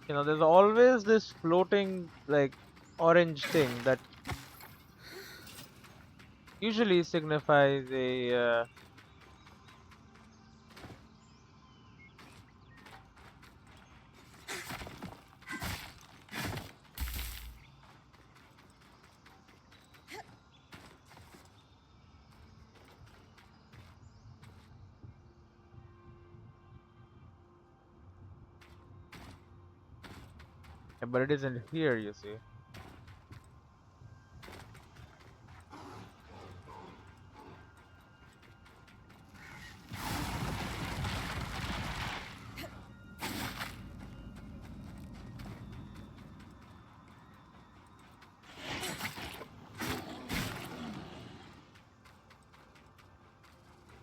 S1: You know, there's always this floating, like, orange thing that usually signifies a but it isn't here, you see.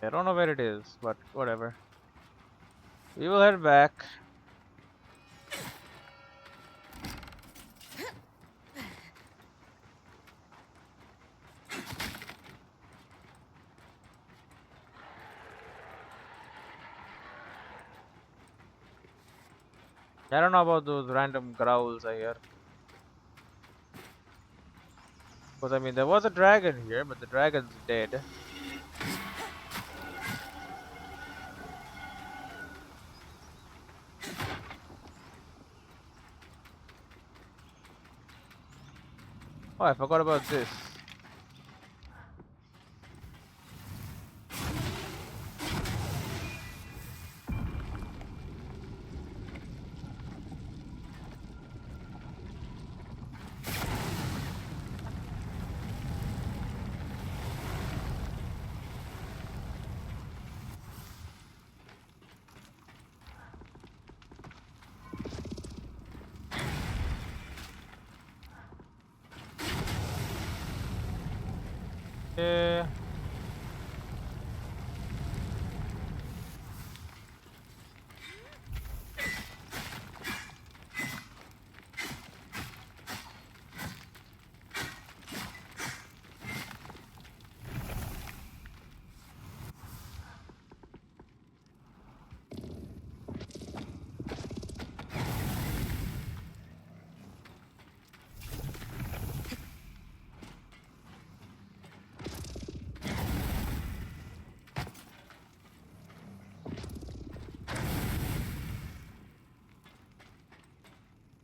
S1: I don't know where it is, but whatever. We will head back. I don't know about those random growls I hear. Because I mean, there was a dragon here, but the dragon's dead. Oh, I forgot about this. Yeah.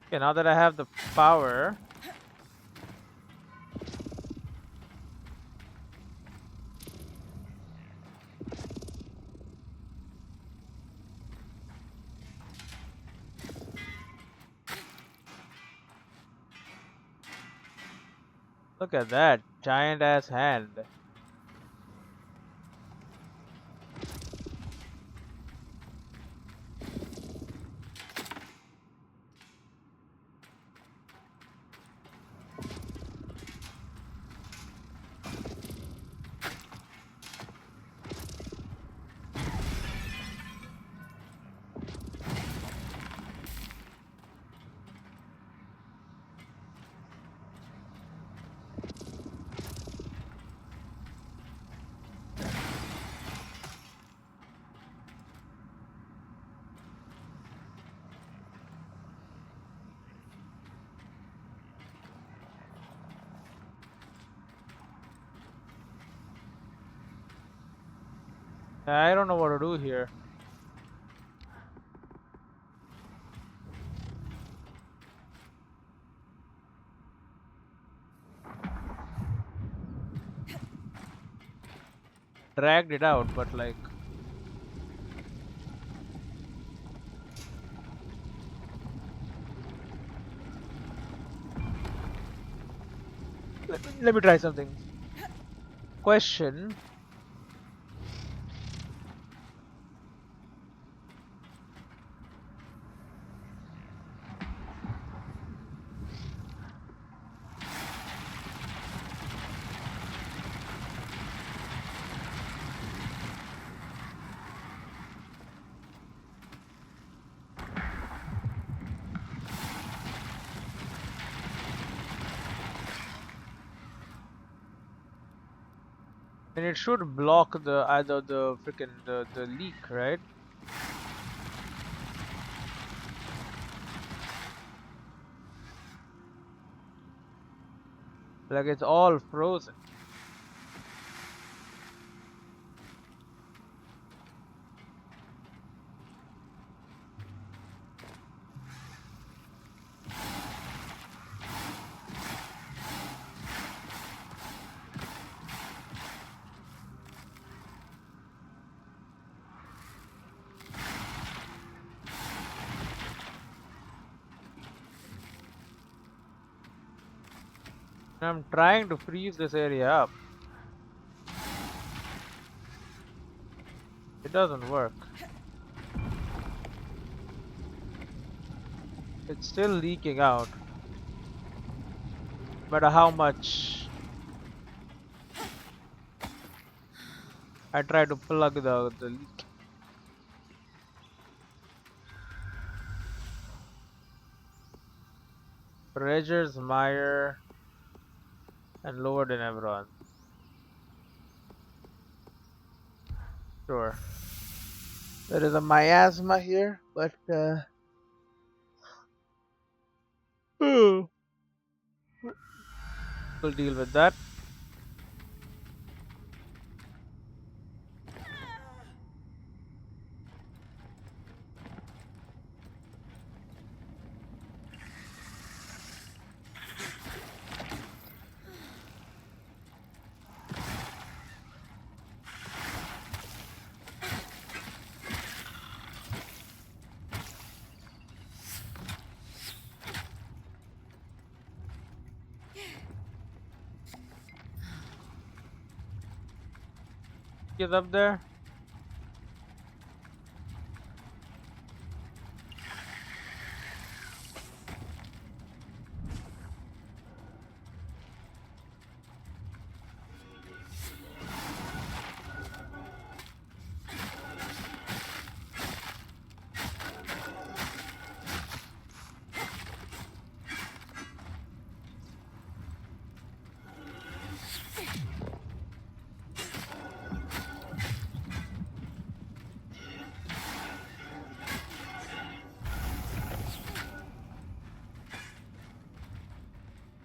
S1: Okay, now that I have the power. Look at that giant ass hand. I don't know what to do here. dragged it out, but like. Let me try something. Question. And it should block the either the freaking the leak, right? Like it's all frozen. I'm trying to freeze this area up. It doesn't work. It's still leaking out. No matter how much I try to plug the leak. Pressures Meyer and lower than everyone. Sure. There is a miasma here, but we'll deal with that. Get up there.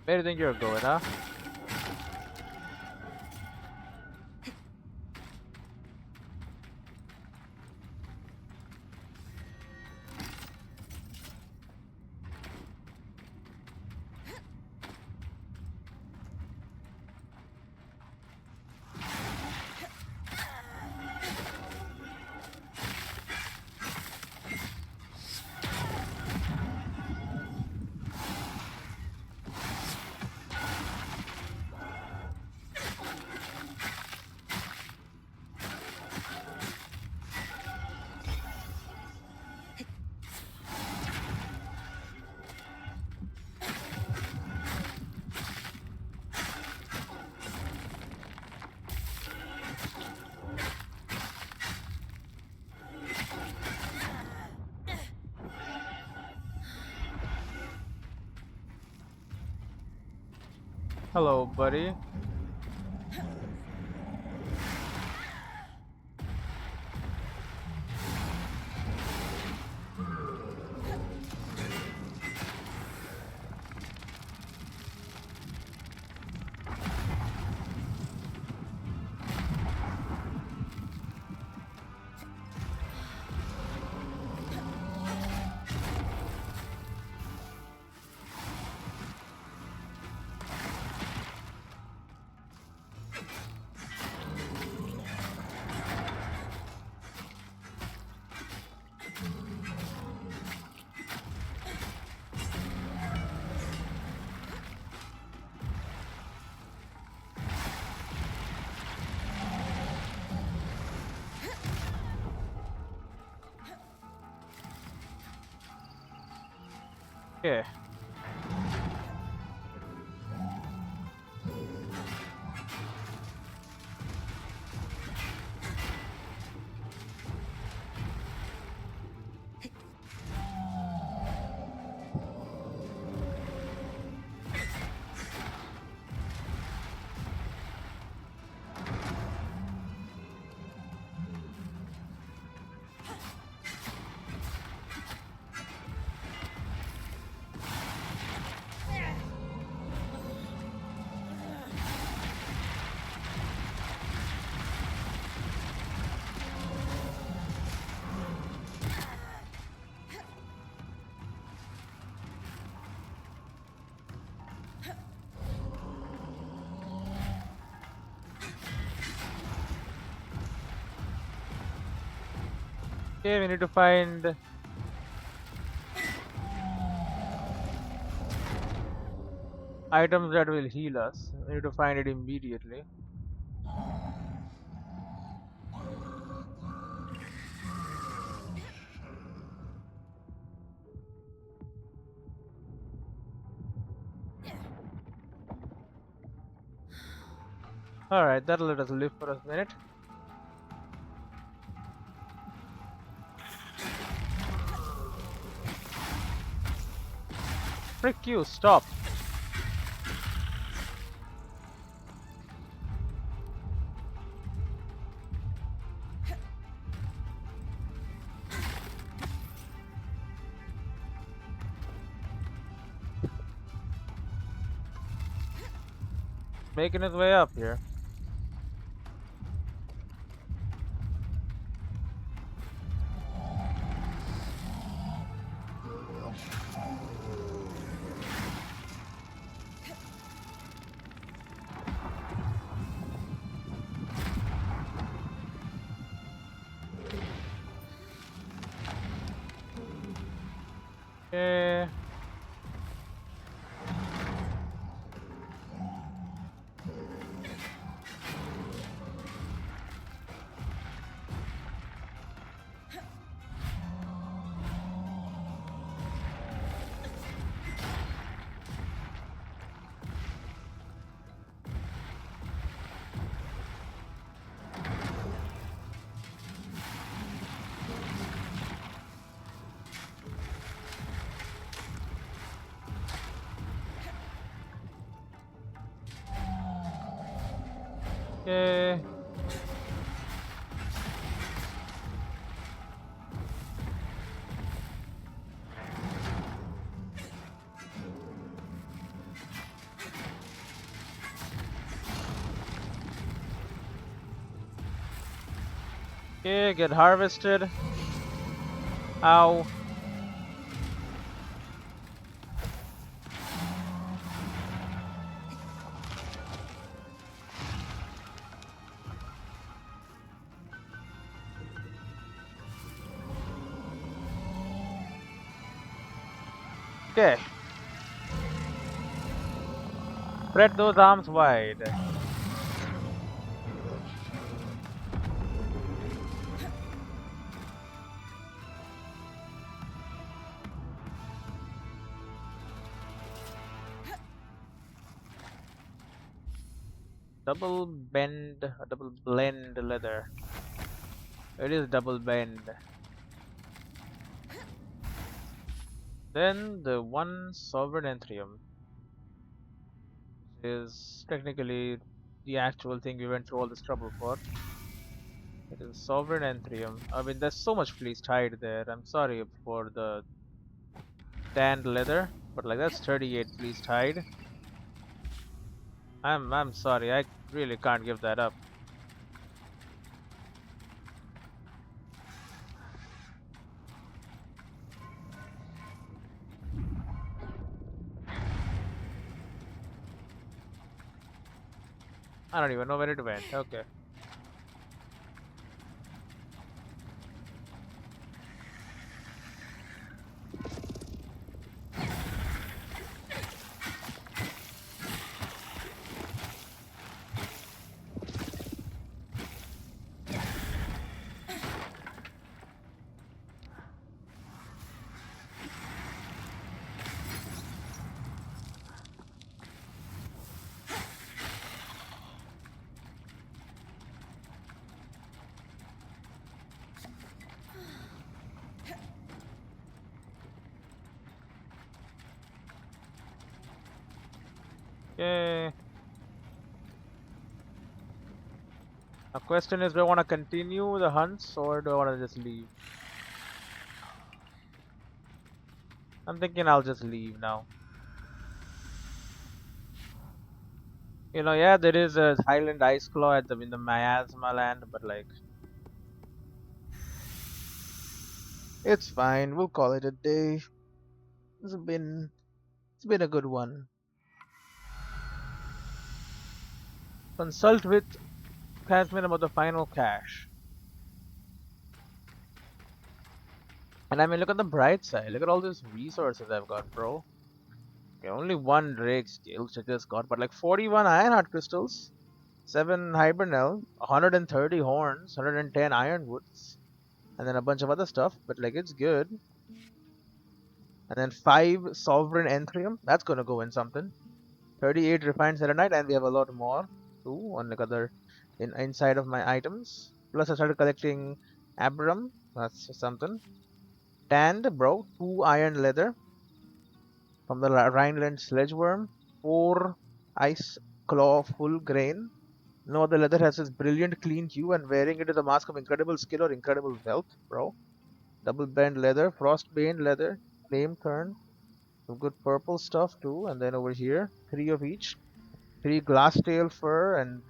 S1: Where do you think you're going, huh? Hello, buddy. Okay. Okay, we need to find items that will heal us. We need to find it immediately. Alright, that'll let us live for a minute. Frick you, stop! Making his way up here. Okay. Okay. Okay, get harvested. Ow. Okay. Spread those arms wide. Double bend, double blend leather. It is double bend. Then the one sovereign anthrium, which is technically the actual thing we went through all this trouble for. It is sovereign anthrium. I mean, there's so much fleeced hide there. I'm sorry for the tanned leather, but like that's 38 fleeced hide. I'm sorry. I really can't give that up. I don't even know where it went. Okay. Okay. The question is, do I want to continue the hunts or do I want to just leave? I'm thinking I'll just leave now. You know, yeah, there is a Highland Ice Claw at in the Miasma land, but like, it's fine. We'll call it a day. It's been it's been a good one. Consult with Casman about the final cache. And I mean, look at the bright side. Look at all these resources I've got, bro. Okay, only one Drake steel I just got, but like 41 Ironheart crystals, 7 Hibernel, 130 horns, 110 ironwoods, and then a bunch of other stuff, but like it's good. And then 5 Sovereign Enthrium, that's gonna go in something. 38 Refined Selenite, and we have a lot more too on like other inside of my items. Plus I started collecting Abram, that's something. Tanned, bro, 2 iron leather from the Rhineland Sledgeworm, 4 Ice Claw full grain. No other leather has this brilliant clean hue, and wearing it is a mask of incredible skill or incredible wealth, bro. Double bend leather, frostbane leather, flame turn, some good purple stuff too, and then over here, 3 of each. 3 glasstail fur and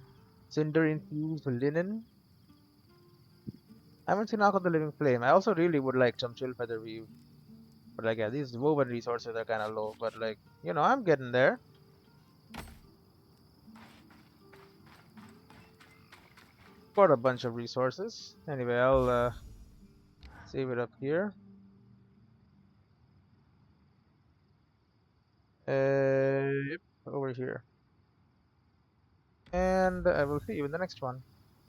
S1: cinder infused linen. I haven't seen Ark of the Living Flame. I also really would like some chill feather weave. But like, yeah, these woven resources are kind of low, but like, you know, I'm getting there. Got a bunch of resources. Anyway, I'll save it up here. Yep, over here. And I will see you in the next one.